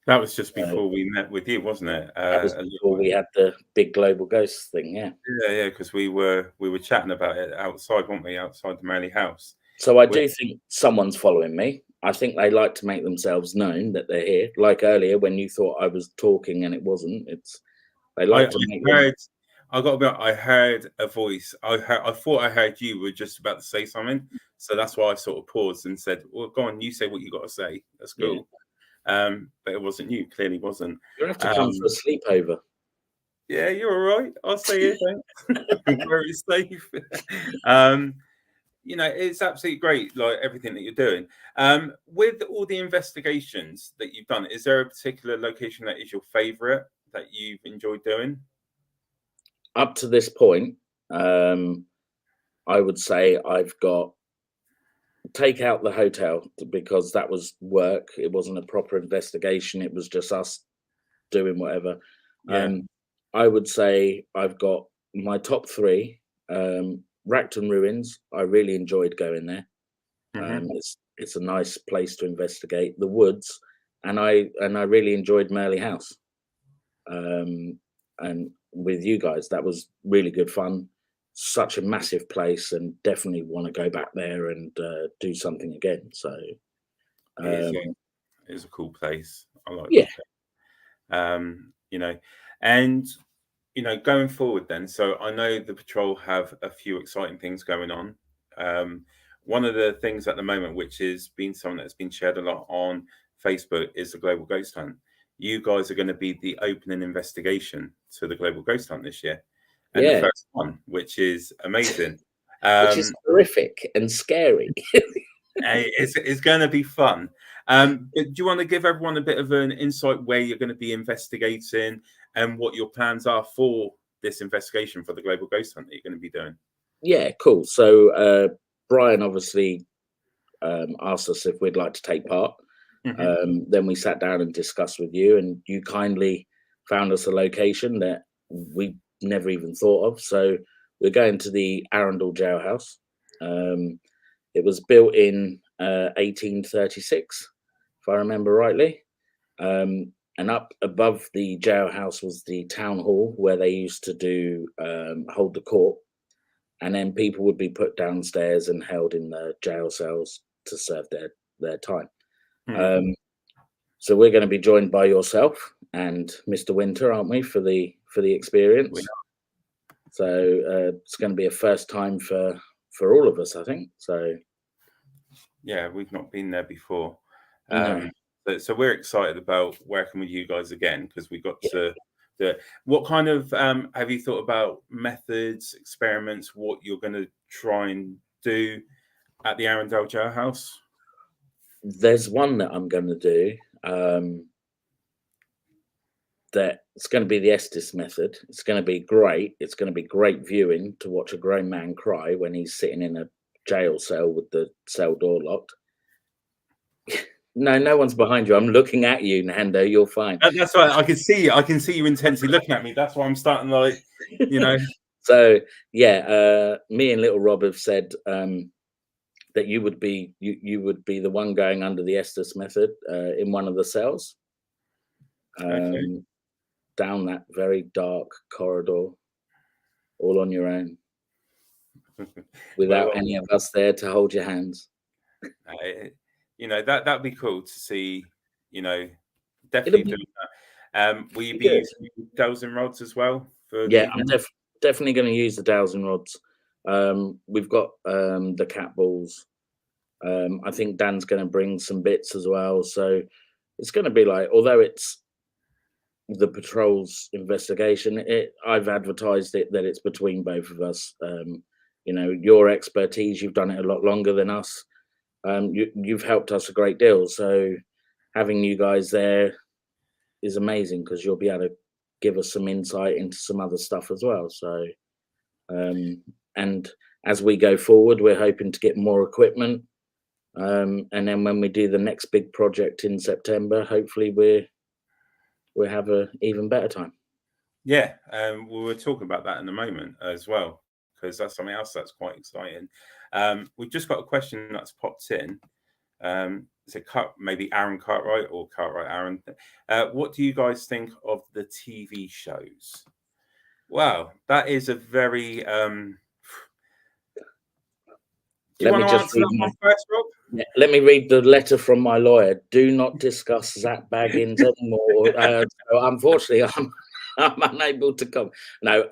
That was just before we met with you, wasn't it? That was before we had the big global ghost thing. Yeah, because we were chatting about it outside, weren't we? Outside the Manley house. So I do think someone's following me. I think they like to make themselves known that they're here. Like earlier when you thought I was talking and it wasn't. They like to make. I got about. I heard a voice. I thought I heard you were just about to say something, so that's why I sort of paused and said, "Well, go on, you say what you got to say. That's cool." Yeah. But it wasn't you. Clearly, wasn't. You have to come for a sleepover. Yeah, you're all right. I'll say it. Very safe. It's absolutely great, like everything that you're doing. With all the investigations that you've done, is there a particular location that is your favorite that you've enjoyed doing? Up to this point, I would say I've got take out the hotel because that was work. It wasn't a proper investigation. It was just us doing whatever. Yeah. I would say I've got my top 3. Racton Ruins. I really enjoyed going there. Mm-hmm. It's a nice place to investigate. The woods, and I really enjoyed Merley House. And with you guys, that was really good fun. Such a massive place, and definitely want to go back there and do something again. So it is a cool place. I like it. And going forward then, so I know the patrol have a few exciting things going on. One of the things at the moment, which has been something that's been shared a lot on Facebook, is the Global Ghost Hunt. You guys are going to be the opening investigation to the Global Ghost Hunt this year. And the first one, which is amazing. Which is horrific and scary. It's going to be fun. But do you want to give everyone a bit of an insight where you're going to be investigating and what your plans are for this investigation for the Global Ghost Hunt that you're going to be doing? Yeah, cool. So Brian obviously asked us if we'd like to take part. Mm-hmm. Then we sat down and discussed with you, and you kindly found us a location that we never even thought of. So we're going to the Arundel jailhouse. It was built in 1836, if I remember rightly. And up above the jailhouse was the town hall where they used to hold the court. And then people would be put downstairs and held in the jail cells to serve their time. Mm. So we're going to be joined by yourself and Mr. Winter, aren't we, for the experience? So it's going to be a first time for all of us, I think. So yeah, we've not been there before. No. So we're excited about working with you guys again, because we got to what kind of have you thought about methods, experiments, what you're going to try and do at the Arundel jailhouse? There's one that I'm going to do. That it's going to be the Estes method. It's going to be great. It's going to be great viewing to watch a grown man cry when he's sitting in a jail cell with the cell door locked. No one's behind you. I'm looking at you, Nando. You're fine. That's right. I can see you. I can see you intensely looking at me. That's why I'm starting like, you know. So yeah, me and little Rob have said that you would be the one going under the Estes method in one of the cells. Okay. Down that very dark corridor, all on your own, without any of us there to hold your hands. You know, that'd be cool to see. You know, definitely doing that. Will you be using dowels and rods as well? Yeah, I'm definitely going to use the dowels and rods. We've got the cat balls. I think Dan's going to bring some bits as well. So it's going to be like, although it's the patrol's investigation, I've advertised it that it's between both of us. You know, your expertise, you've done it a lot longer than us. You've helped us a great deal. So having you guys there is amazing because you'll be able to give us some insight into some other stuff as well. So, and as we go forward, we're hoping to get more equipment. And then when we do the next big project in September, hopefully we'll have an even better time. Yeah, we were talking about that in a moment as well, because that's something else that's quite exciting. We've just got a question that's popped in. It's maybe Aaron Cartwright or Cartwright Aaron. What do you guys think of the TV shows? Wow, that is a very. Do you want to answer that one first, Rob? Yeah, let me read the letter from my lawyer. Do not discuss Zach Baggins anymore. So unfortunately, I'm unable to come. No,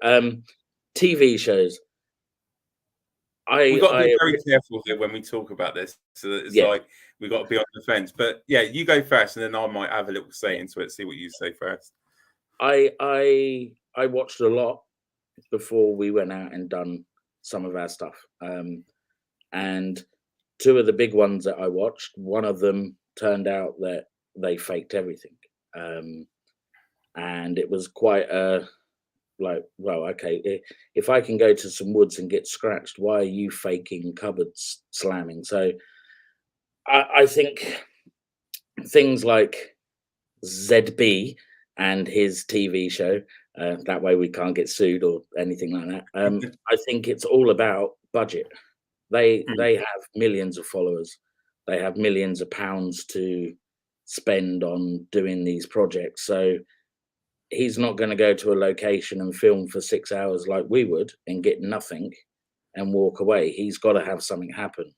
TV shows. We've got to be very careful here when we talk about this. So it's like we've got to be on the fence. But yeah, you go first, and then I might have a little say into it. See what you say first. I watched a lot before we went out and done some of our stuff. And two of the big ones that I watched, one of them turned out that they faked everything. And it was quite like, well, okay, if I can go to some woods and get scratched, why are you faking cupboards slamming? So I think things like ZB and his TV show, that way we can't get sued or anything like that. I think it's all about budget. They have millions of followers. They have millions of pounds to spend on doing these projects. So he's not going to go to a location and film for 6 hours like we would and get nothing and walk away. He's got to have something happen,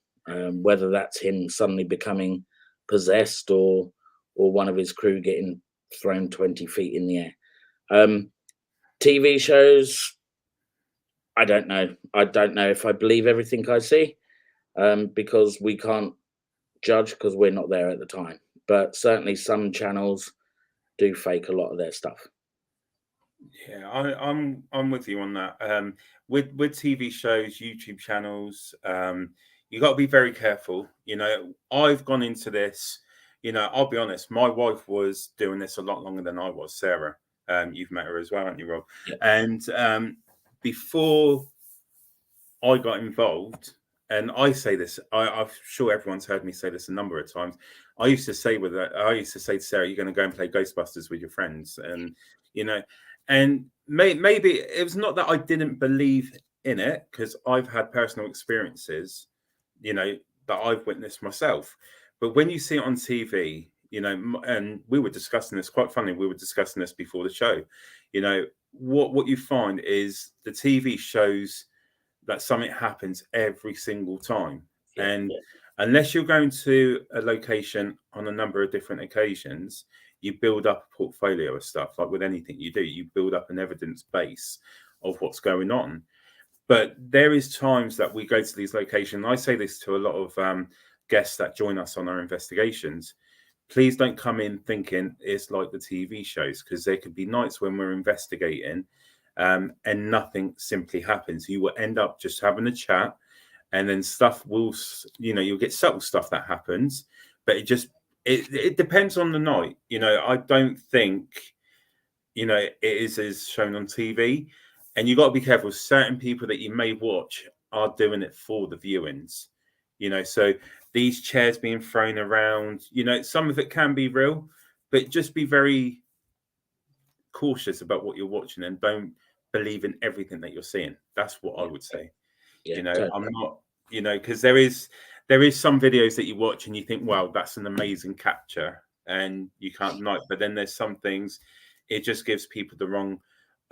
whether that's him suddenly becoming possessed or one of his crew getting thrown 20 feet in the air. TV shows, I don't know. I don't know if I believe everything I see, because we can't judge because we're not there at the time. But certainly some channels do fake a lot of their stuff. Yeah, I'm with you on that. With TV shows, YouTube channels, you got to be very careful. You know, I've gone into this. You know, I'll be honest. My wife was doing this a lot longer than I was, Sarah. You've met her as well, haven't you, Rob? Yeah. And before I got involved, and I say this, I'm sure everyone's heard me say this a number of times. I used to say to Sarah, "You're going to go and play Ghostbusters with your friends," and you know. And maybe it was not that I didn't believe in it, because I've had personal experiences, you know, that I've witnessed myself. But when you see it on TV, you know, and we were discussing this, quite funny, we were discussing this before the show, you know, what you find is the TV shows that something happens every single time. Yeah, and unless you're going to a location on a number of different occasions, you build up a portfolio of stuff. Like with anything you do, you build up an evidence base of what's going on. But there is times that we go to these locations. I say this to a lot of guests that join us on our investigations. Please don't come in thinking it's like the TV shows, because there could be nights when we're investigating and nothing simply happens. You will end up just having a chat, and then stuff will, you know, you'll get subtle stuff that happens, but it depends on the night. I don't think it is as shown on TV, and you got to be careful. Certain people that you may watch are doing it for the viewings. So these chairs being thrown around, some of it can be real, but just be very cautious about what you're watching and don't believe in everything that you're seeing. That's what I would say. Totally. I'm not, because there is some videos that you watch and you think, wow, that's an amazing capture, and you can't deny it. But then there's some things, it just gives people the wrong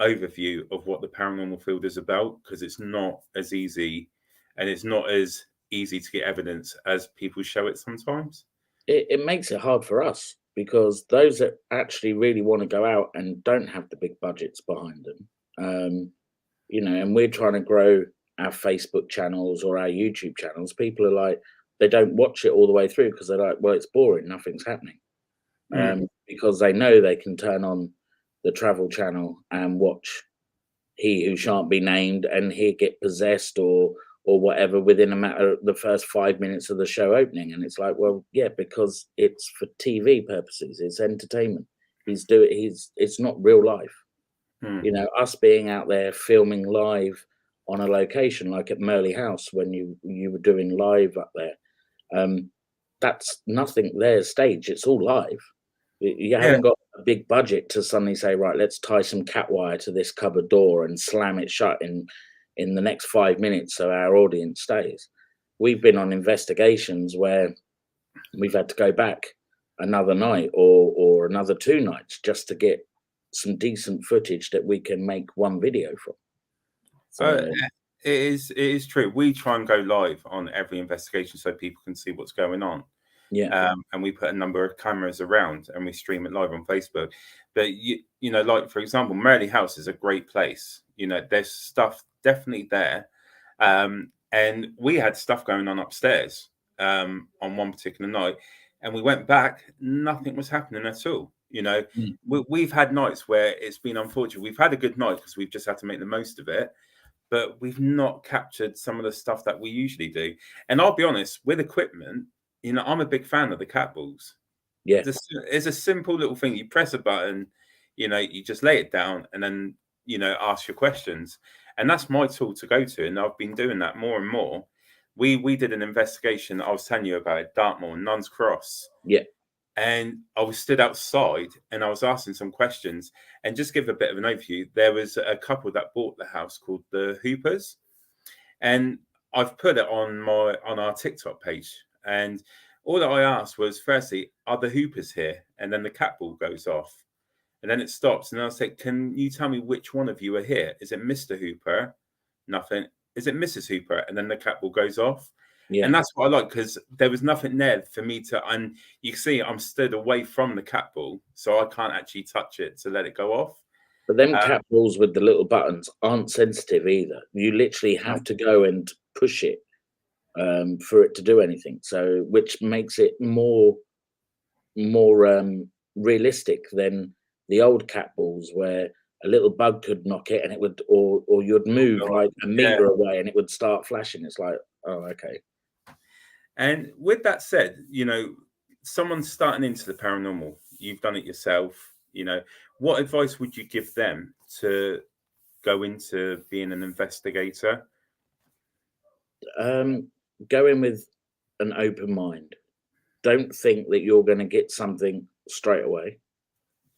overview of what the paranormal field is about, because it's not as easy, and it's not as easy to get evidence as people show it sometimes. It makes it hard for us, because those that actually really want to go out and don't have the big budgets behind them, and we're trying to grow our Facebook channels or our YouTube channels, people are like, they don't watch it all the way through because they're like, well, it's boring, nothing's happening. Because they know they can turn on the travel channel and watch He Who Shan't Be Named, and he'll get possessed or whatever within a matter of the first 5 minutes of the show opening. And it's like, well, yeah, because it's for TV purposes, it's entertainment. It's not real life. Us being out there filming live on a location like at Murley House when you were doing live up there, that's nothing there stage. It's all live. You haven't got a big budget to suddenly say, right, let's tie some cat wire to this cupboard door and slam it shut in the next 5 minutes so our audience stays. We've been on investigations where we've had to go back another night or another 2 nights just to get some decent footage that we can make one video from. So it is true. We try and go live on every investigation so people can see what's going on. And we put a number of cameras around and we stream it live on Facebook. But like, for example, Murley House is a great place. There's stuff definitely there, and we had stuff going on upstairs on one particular night, and we went back, nothing was happening at all. We've had nights where it's been unfortunate. We've had a good night because we've just had to make the most of it, but we've not captured some of the stuff that we usually do. And I'll be honest, with equipment, I'm a big fan of the cat balls. Yeah, it's a simple little thing. You press a button, you just lay it down and then, ask your questions. And that's my tool to go to. And I've been doing that more and more. We did an investigation that I was telling you about at Dartmoor, Nuns Cross. Yeah. And I was stood outside and I was asking some questions. And just give a bit of an overview, there was a couple that bought the house called the Hoopers. And I've put it on our TikTok page. And all that I asked was, firstly, are the Hoopers here? And then the cat ball goes off. And then it stops. And I'll say, can you tell me which one of you are here? Is it Mr. Hooper? Nothing. Is it Mrs. Hooper? And then the cat ball goes off. Yeah. And that's what I like, because there was nothing there for me to, and you can see I'm stood away from the cat ball, so I can't actually touch it to let it go off. But them cat balls with the little buttons aren't sensitive either. You literally have to go and push it for it to do anything. So, which makes it more realistic than the old cat balls where a little bug could knock it and it would, or you'd move like a meter away and it would start flashing. It's like, oh, okay. And with that said, someone's starting into the paranormal. You've done it yourself. What advice would you give them to go into being an investigator? Go in with an open mind. Don't think that you're going to get something straight away.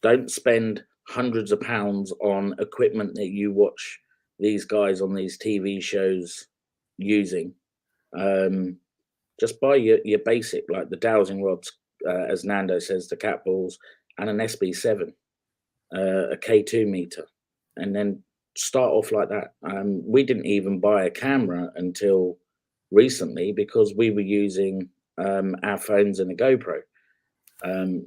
Don't spend hundreds of pounds on equipment that you watch these guys on these TV shows using. Just buy your basic, like the dowsing rods, as Nando says, the cat balls, and an SB7, a K2 meter, and then start off like that. We didn't even buy a camera until recently because we were using our phones and a GoPro.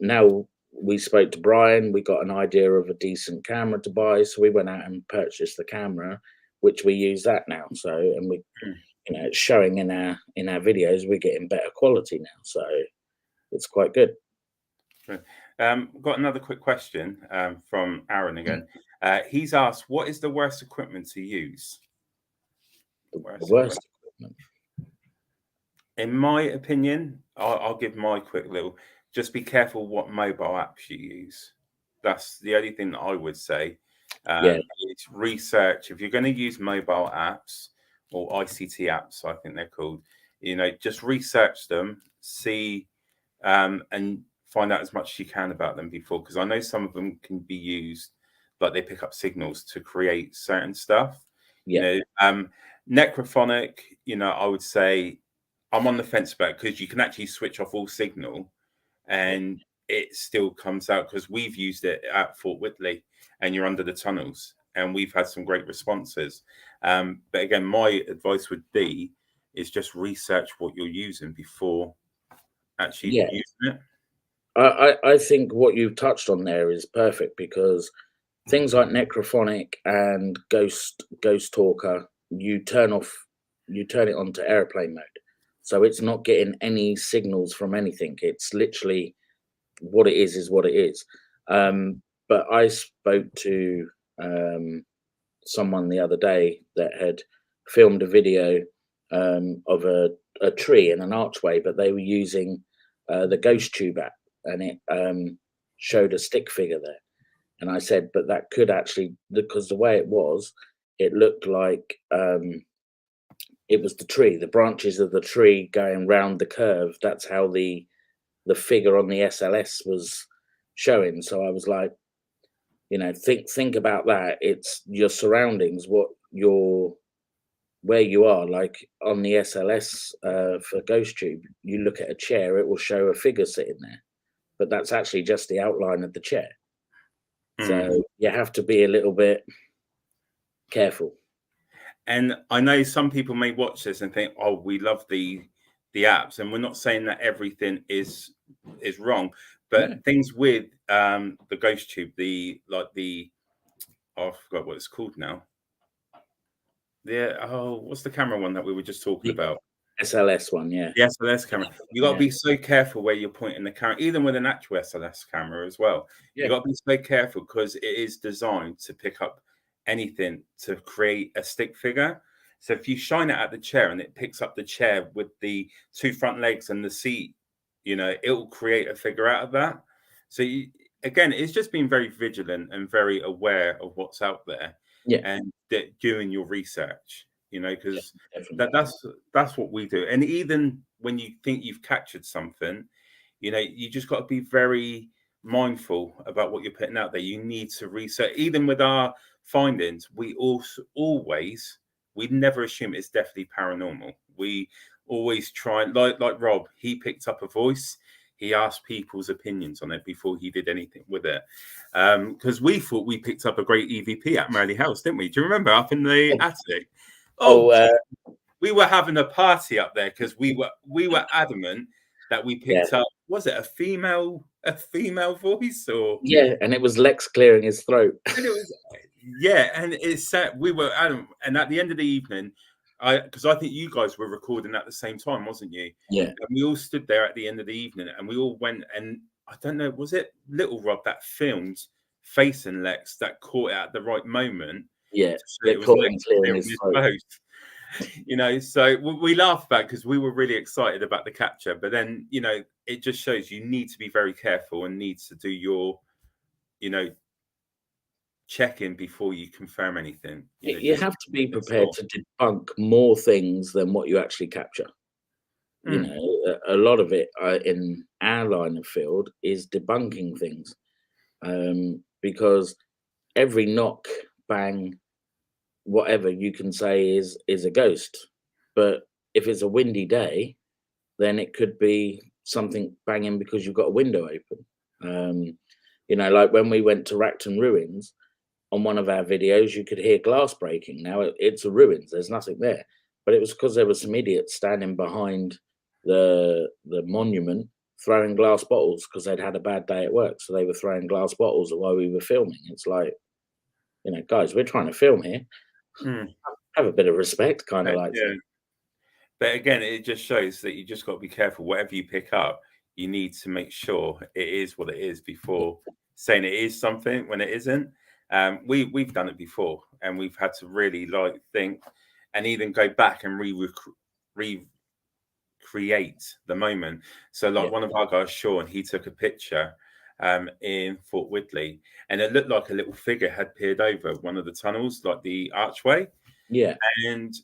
Now we spoke to Brian, we got an idea of a decent camera to buy, so we went out and purchased the camera, which we use that now. So, and we, it's showing in our videos, we're getting better quality now, so it's quite good. Got another quick question from Aaron again. He's asked, what is the worst equipment to use? The worst equipment. In my opinion, I'll give my quick little. Just be careful what mobile apps you use. That's the only thing that I would say. Yeah. Is research. If you're going to use mobile apps or ICT apps, I think they're called, just research them, see, and find out as much as you can about them before, because I know some of them can be used, like they pick up signals to create certain stuff. Yeah. Necrophonic, I would say I'm on the fence about, because you can actually switch off all signal and it still comes out, because we've used it at Fort Whitley and you're under the tunnels and we've had some great responses. But again, my advice would be is just research what you're using before actually using it. I think what you've touched on there is perfect, because things like necrophonic and ghost talker, you turn it on to airplane mode, so it's not getting any signals from anything. It's literally what it is what it is. But I spoke to someone the other day that had filmed a video of a tree in an archway, but they were using the Ghost Tube app, and it showed a stick figure there. And I said, but that could actually, because the way it looked like it was the tree, the branches of the tree going round the curve. That's how the figure on the SLS was showing. So I was like, think about that. It's your surroundings, where you are. Like on the SLS for Ghost Tube, you look at a chair, it will show a figure sitting there, but that's actually just the outline of the chair. So you have to be a little bit careful. And I know some people may watch this and think, "Oh, we love the apps," and we're not saying that everything is wrong, but things with the Ghost Tube, I forgot what it's called now. What's the camera one that we were just talking about? SLS one, yeah. The SLS camera. You got to be so careful where you're pointing the camera, even with an actual SLS camera as well. You got to be so careful, because it is designed to pick up anything to create a stick figure. So if you shine it at the chair and it picks up the chair with the two front legs and the seat, it will create a figure out of that. So again, it's just being very vigilant and very aware of what's out there, and doing your research. Because that's what we do. And even when you think you've captured something, you just got to be very mindful about what you're putting out there. You need to research. Even with our findings, we never assume it's definitely paranormal. We always try, like Rob, he picked up a voice. He asked people's opinions on it before he did anything with it. Because we thought we picked up a great EVP at Marley House, didn't we? Do you remember, up in the attic? We were having a party up there, because we were adamant that we picked up. Was it a female voice, or? Yeah, and it was Lex clearing his throat. And it was, and it's we were adamant. And at the end of the evening, because I think you guys were recording at the same time, wasn't you? Yeah. And we all stood there at the end of the evening, and we all went. And I don't know, was it Little Rob that filmed facing Lex that caught it at the right moment? Yeah, it was Lex clearing his throat. So we laughed back, because we were really excited about the capture. But then, it just shows you need to be very careful and needs to do your, check-in before you confirm anything. You have to be prepared to debunk more things than what you actually capture. A lot of it in our line of field is debunking things, because every knock, bang, whatever you can say is a ghost. But if it's a windy day, then it could be something banging because you've got a window open. Like when we went to Racton Ruins, on one of our videos, you could hear glass breaking. Now it's a ruins, there's nothing there, but it was because there were some idiots standing behind the monument throwing glass bottles, because they'd had a bad day at work, so they were throwing glass bottles while we were filming. It's like, guys, we're trying to film here. Have a bit of respect, kind of like. But again, it just shows that you just got to be careful. Whatever you pick up, you need to make sure it is what it is before saying it is something when it isn't. We've done it before, and we've had to really think, and even go back and recreate the moment. So like one of our guys, Sean, he took a picture in Fort Whitley, and it looked like a little figure had peered over one of the tunnels, like the archway. Yeah. And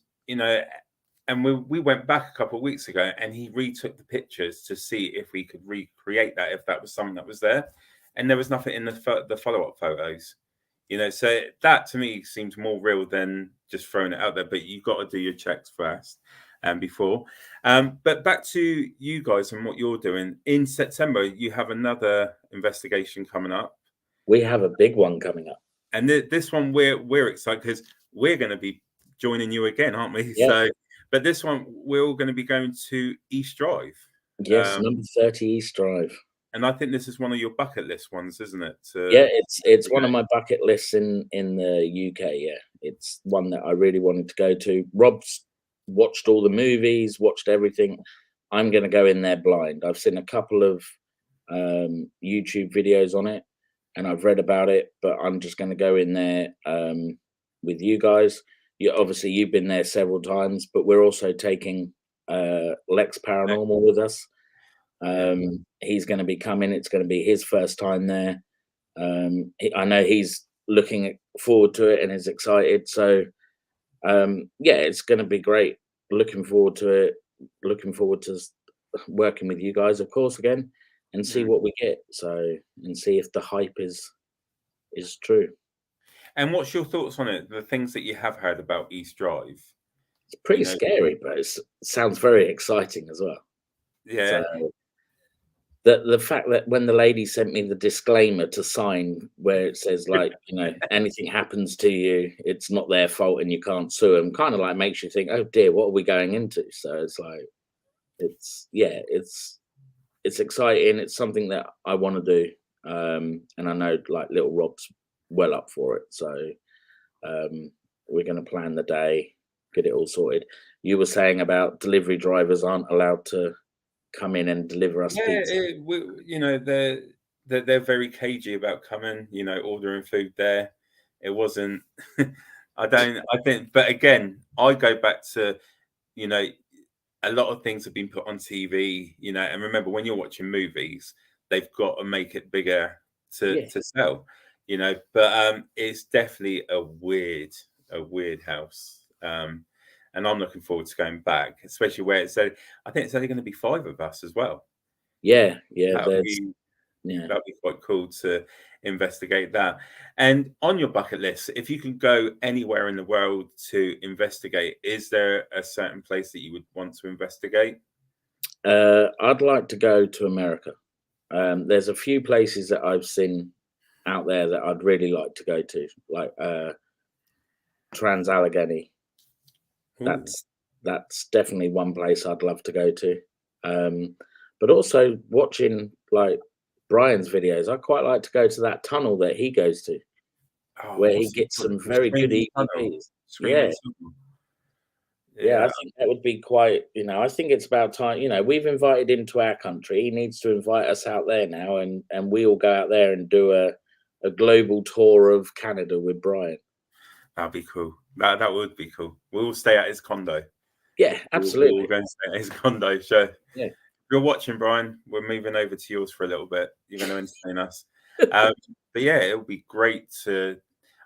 and we went back a couple of weeks ago, and he retook the pictures to see if we could recreate that, if that was something that was there, and there was nothing in the follow-up photos. So that to me seems more real than just throwing it out there. But you've got to do your checks first and before. But back to you guys and what you're doing. In September, you have another investigation coming up. We have a big one coming up. And this one we're excited because we're going to be joining you again, aren't we? Yeah. So, but this one, we're all going to be going to East Drive. Yes, number 30 East Drive. And I think this is one of your bucket list ones, isn't it? Yeah, it's one of my bucket lists in the UK. Yeah, it's one that I really wanted to go to. Rob's watched all the movies, watched everything. I'm going to go in there blind. I've seen a couple of YouTube videos on it, and I've read about it, but I'm just going to go in there with you guys. Obviously, you've been there several times, but we're also taking Lex Paranormal with us. He's going to be coming. It's going to be his first time there. I know he's looking forward to it and is excited. So, it's going to be great. Looking forward to it. Looking forward to working with you guys, of course, again, and see what we get. So, and see if the hype is true. And what's your thoughts on it? The things that you have heard about East Drive? It's pretty scary, but it sounds very exciting as well. Yeah. So, the fact that when the lady sent me the disclaimer to sign, where it says like, anything happens to you, it's not their fault and you can't sue them, kind of like makes you think, oh dear, what are we going into? So it's like, it's exciting. It's something that I want to do, and I know like little Rob's well up for it. So we're going to plan the day, get it all sorted. You were saying about delivery drivers aren't allowed to come in and deliver us pizza. They're very cagey about coming, ordering food there. It wasn't I think, but again, I go back to a lot of things have been put on TV, and remember, when you're watching movies, they've got to make it bigger to sell, but it's definitely a weird house. And I'm looking forward to going back, especially where it's said. I think it's only going to be 5 of us as well. Yeah. That'd be quite cool to investigate that. And on your bucket list, if you can go anywhere in the world to investigate, is there a certain place that you would want to investigate? I'd like to go to America. There's a few places that I've seen out there that I'd really like to go to, like Trans-Allegheny. That's definitely one place I'd love to go to. But also watching like Brian's videos, I quite like to go to that tunnel that he goes to, where he gets some very good EVPs. Yeah, I think that would be quite, I think it's about time, we've invited him to our country. He needs to invite us out there now, and we all go out there and do a global tour of Canada with Brian. That'd be cool. That would be cool. We'll stay at his condo. Yeah, absolutely. We're going to stay at his condo. So yeah. If you're watching, Brian, we're moving over to yours for a little bit. You're going to entertain us. But yeah, it would be great to,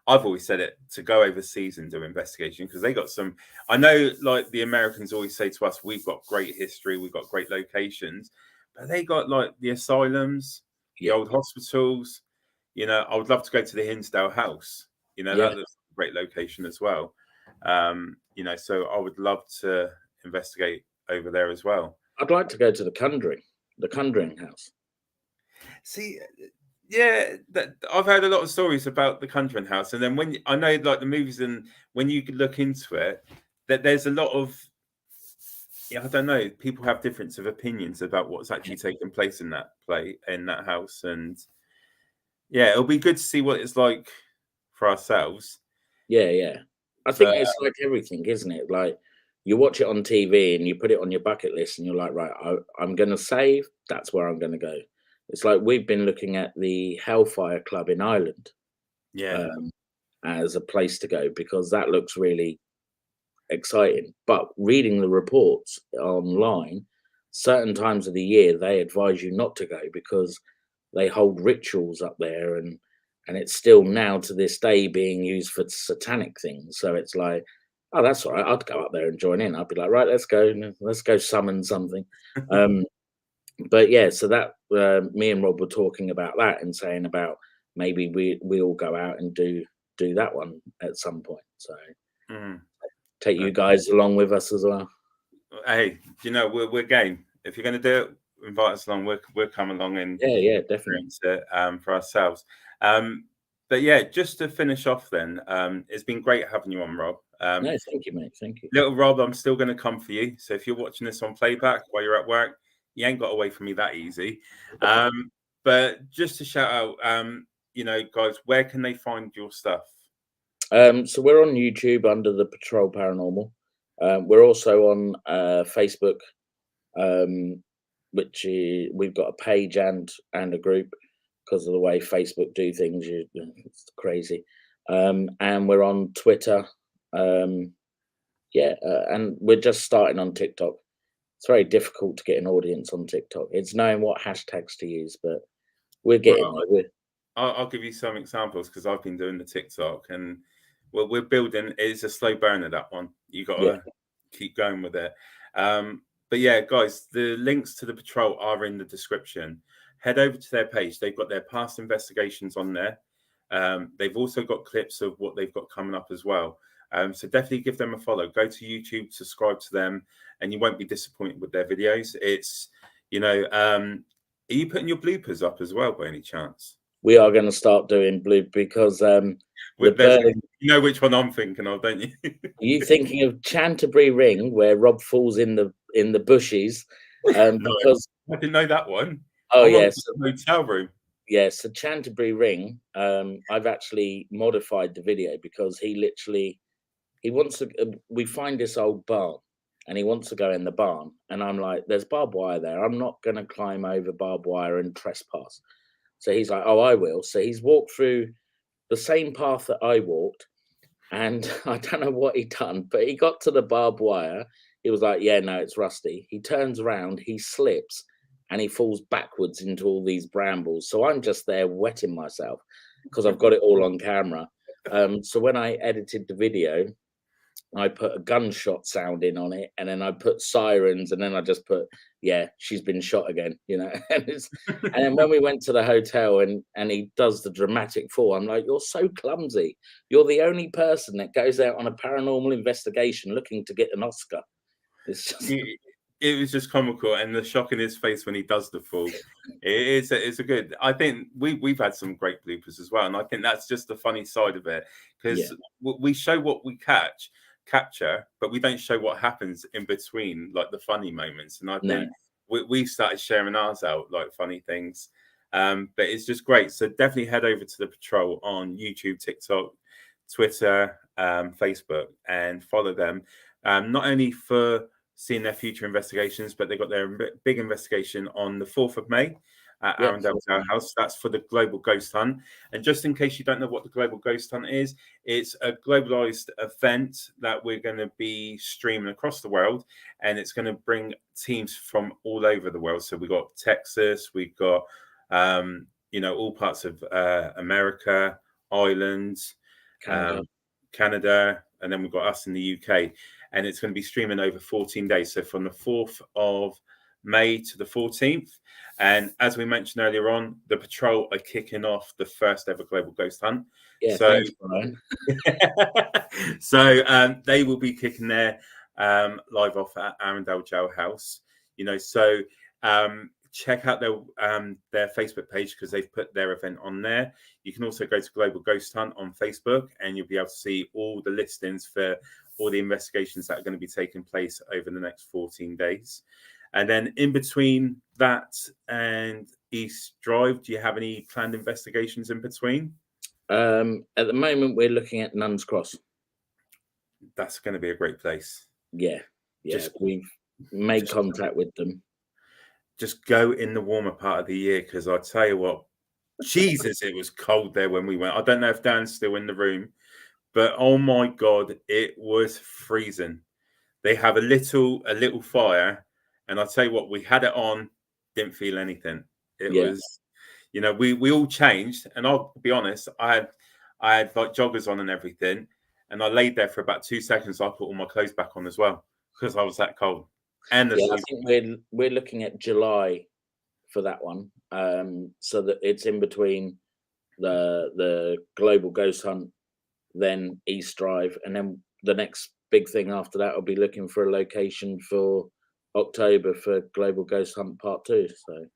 I've always said it, to go overseas and do investigation, because they got some, I know like the Americans always say to us, we've got great history, we've got great locations, but they got like the asylums, the old hospitals. I would love to go to the Hinsdale House. That looks a great location as well. So I would love to investigate over there as well. I'd like to go to the Conjuring House. See, yeah, I've heard a lot of stories about the Conjuring House, and then when I know like the movies, and when you look into it, that there's a lot of, I don't know, people have difference of opinions about what's actually taking place in that house, and yeah, it'll be good to see what it's like for ourselves. Yeah. I think it's like everything, isn't it? Like you watch it on TV and you put it on your bucket list and you're like, right, I'm going to save. That's where I'm going to go. It's like we've been looking at the Hellfire Club in Ireland as a place to go, because that looks really exciting. But reading the reports online, certain times of the year they advise you not to go because they hold rituals up there, and it's still now to this day being used for satanic things. So it's like, oh, that's all right. I'd go up there and join in. I'd be like, right, let's go summon something. But yeah, so that me and Rob were talking about that and saying about maybe we all go out and do that one at some point. So take you guys along with us as well. Hey, you know, we're game. If you're going to do it, invite us along. We'll come along and yeah, definitely it, for ourselves. But yeah, just to finish off, then it's been great having you on, Rob. No, thank you, mate. Thank you, little Rob. I'm still going to come for you. So if you're watching this on playback while you're at work, you ain't got away from me that easy. But just to shout out, you know, guys, where can they find your stuff? So we're on YouTube under the Patrol Paranormal. We're also on Facebook, which we've got a page and a group because of the way Facebook do things. It's crazy. And we're on Twitter. And we're just starting on TikTok. It's very difficult to get an audience on TikTok. It's knowing what hashtags to use, but we're getting there. I'll give you some examples because I've been doing the TikTok, and we're building. It's a slow burner, that one. You got to keep going with it. But yeah, guys, the links to the Patrol are in the description. Head over to their page. They've got their past investigations on there. They've also got clips of what they've got coming up as well. So definitely give them a follow. Go to YouTube, subscribe to them, and you won't be disappointed with their videos. It's, you know, are you putting your bloopers up as well by any chance? We are going to start doing bloop because you know which one I'm thinking of, don't you? Are you thinking of Canterbury Ring, where Rob falls in the bushes? No, because I didn't know that one. Oh yes, hotel room. Yes, the Canterbury Ring. I've actually modified the video because he wants to. We find this old barn, and he wants to go in the barn, and I'm like, "There's barbed wire there. I'm not going to climb over barbed wire and trespass." So he's like, "Oh, I will." So he's walked through the same path that I walked, and I don't know what he done, but he got to the barbed wire. He was like, "Yeah, no, it's rusty." He turns around, he slips, and he falls backwards into all these brambles. So I'm just there wetting myself because I've got it all on camera. So when I edited the video, I put a gunshot sound in on it, and then I put sirens, and then I just put, "Yeah, she's been shot again," you know. And then when we went to the hotel and he does the dramatic fall, I'm like, "You're so clumsy. You're the only person that goes out on a paranormal investigation looking to get an Oscar." It's just... It was just comical, and the shock in his face when he does the fall. It's a good. I think we've had some great bloopers as well, and I think that's just the funny side of it because we show what we capture, but we don't show what happens in between, like the funny moments. And I think we've started sharing ours out, like funny things. But it's just great. So definitely head over to the Patrol on YouTube, TikTok, Twitter, Facebook, and follow them. Not only for seeing their future investigations, but they got their big investigation on the 4th of May at Arundel House. That's for the Global Ghost Hunt. And just in case you don't know what the Global Ghost Hunt is, it's a globalized event that we're going to be streaming across the world, and it's going to bring teams from all over the world. So we've got Texas, we've got all parts of America, Ireland, Canada, and then we've got us in the UK. And it's going to be streaming over 14 days. So from the 4th of May to the 14th. And as we mentioned earlier on, the Patrol are kicking off the first ever Global Ghost Hunt. Yeah, so, thanks, Brian. So they will be kicking their live off at Arundel Jail House. So check out their Facebook page because they've put their event on there. You can also go to Global Ghost Hunt on Facebook, and you'll be able to see all the listings for all the investigations that are going to be taking place over the next 14 days. And then in between that and East Drive, do you have any planned investigations in between? At the moment, we're looking at Nuns Cross. That's going to be a great place. Yeah. We've made contact with them. Just go in the warmer part of the year, because I tell you what, Jesus, it was cold there when we went. I don't know if Dan's still in the room, but oh my God, it was freezing. They have a little fire, And I tell you what, we had it on, didn't feel anything. It Yeah. was, you know, we all changed. And I'll be honest, I had like joggers on and everything. And I laid there for about 2 seconds. I put all my clothes back on as well because I was that cold. And the Yeah, I sleep. think we're looking at July for that one, so that it's in between the Global Ghost Hunt, then East Drive, and then the next big thing after that will be looking for a location for October for Global Ghost Hunt Part 2. So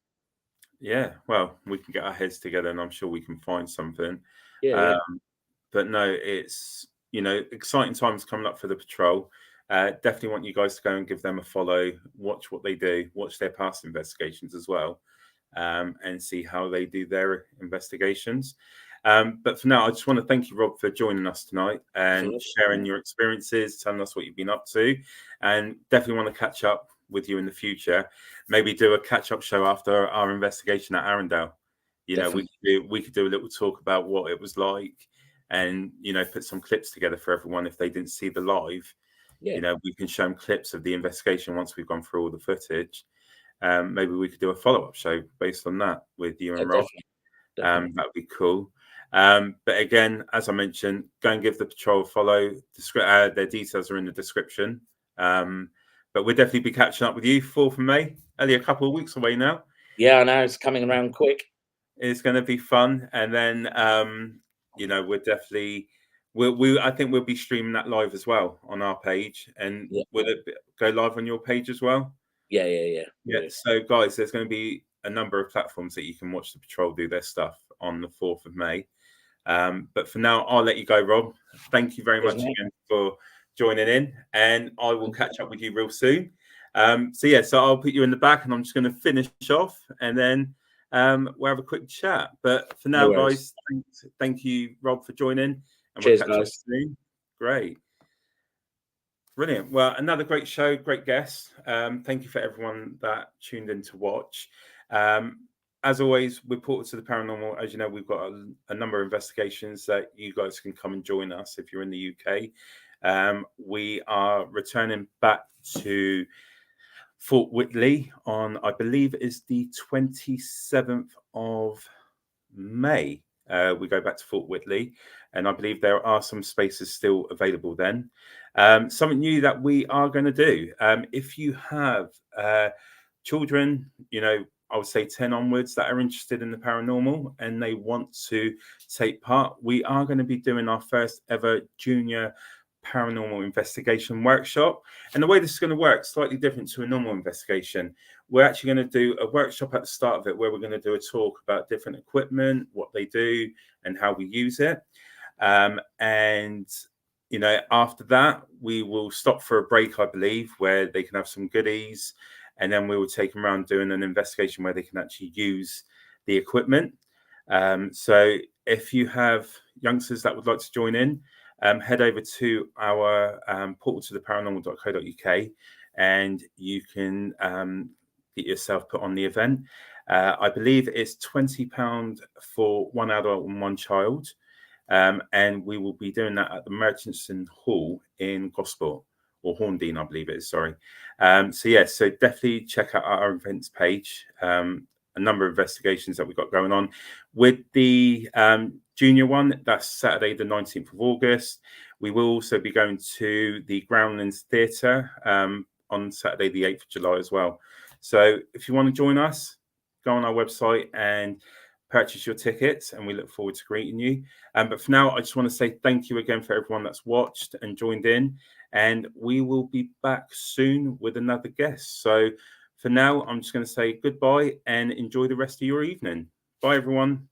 Yeah, well, we can get our heads together and I'm sure we can find something. yeah. But no, it's, you know, exciting times coming up for the patrol. Definitely want you guys to go and give them a follow, watch what they do, watch their past investigations as well, and see how they do their investigations. But for now, I just want to thank you, Rob, for joining us tonight and sharing your experiences, telling us what you've been up to, and definitely want to catch up with you in the future. Maybe do a catch-up show after our investigation at Arundel. You know, we could do a little talk about what it was like, and you know, put some clips together for everyone if they didn't see the live. Yeah. You know, we can show them clips of the investigation once we've gone through all the footage. Maybe we could do a follow-up show based on that with you and Rob. Definitely. That would be cool. But again, as I mentioned, go and give the patrol a follow. Their details are in the description. But we'll definitely be catching up with you 4th of May, only a couple of weeks away now. Yeah, I know, it's coming around quick. It's going to be fun. And then, you know, we're definitely, I think we'll be streaming that live as well on our page. And will it go live on your page as well? Yeah. So, guys, there's going to be a number of platforms that you can watch the patrol do their stuff on the 4th of May. But for now, I'll let you go, Rob. Thank you very much again for joining in, and I will catch up with you real soon. So I'll put you in the back, and I'm just going to finish off, and then we'll have a quick chat. But for now, guys, thank you, Rob, for joining, and cheers, we'll catch guys. up soon. Great. Brilliant. Well, another great show, great guest. Thank you for everyone that tuned in to watch. As always, with Portal to the Paranormal, as you know, we've got a number of investigations that you guys can come and join us if you're in the UK. We are returning back to Fort Whitley on, I believe, is the 27th of May. We go back to Fort Whitley, and I believe there are some spaces still available then. Something new that we are going to do. If you have children, you know, I would say 10 onwards that are interested in the paranormal and they want to take part, we are going to be doing our first ever junior paranormal investigation workshop. And the way this is going to work is slightly different to a normal investigation. We're actually going to do a workshop at the start of it where we're going to do a talk about different equipment, what they do, and how we use it. And, you know, after that, we will stop for a break, I believe, where they can have some goodies. And then we will take them around doing an investigation where they can actually use the equipment. So if you have youngsters that would like to join in, head over to our portaltotheparanormal.co.uk and you can get yourself put on the event. I believe it's £20 for one adult and one child. And we will be doing that at the Murchison Hall in Gosport. Or Horndean, I believe it is, sorry. So definitely check out our events page. A number of investigations that we've got going on. With the junior one, that's Saturday the 19th of August. We will also be going to the Groundlings Theatre on Saturday the 8th of July as well. So if you want to join us, go on our website and purchase your tickets, and we look forward to greeting you. But for now, I just want to say thank you again for everyone that's watched and joined in. And we will be back soon with another guest. So for now, I'm just going to say goodbye and enjoy the rest of your evening. Bye, everyone.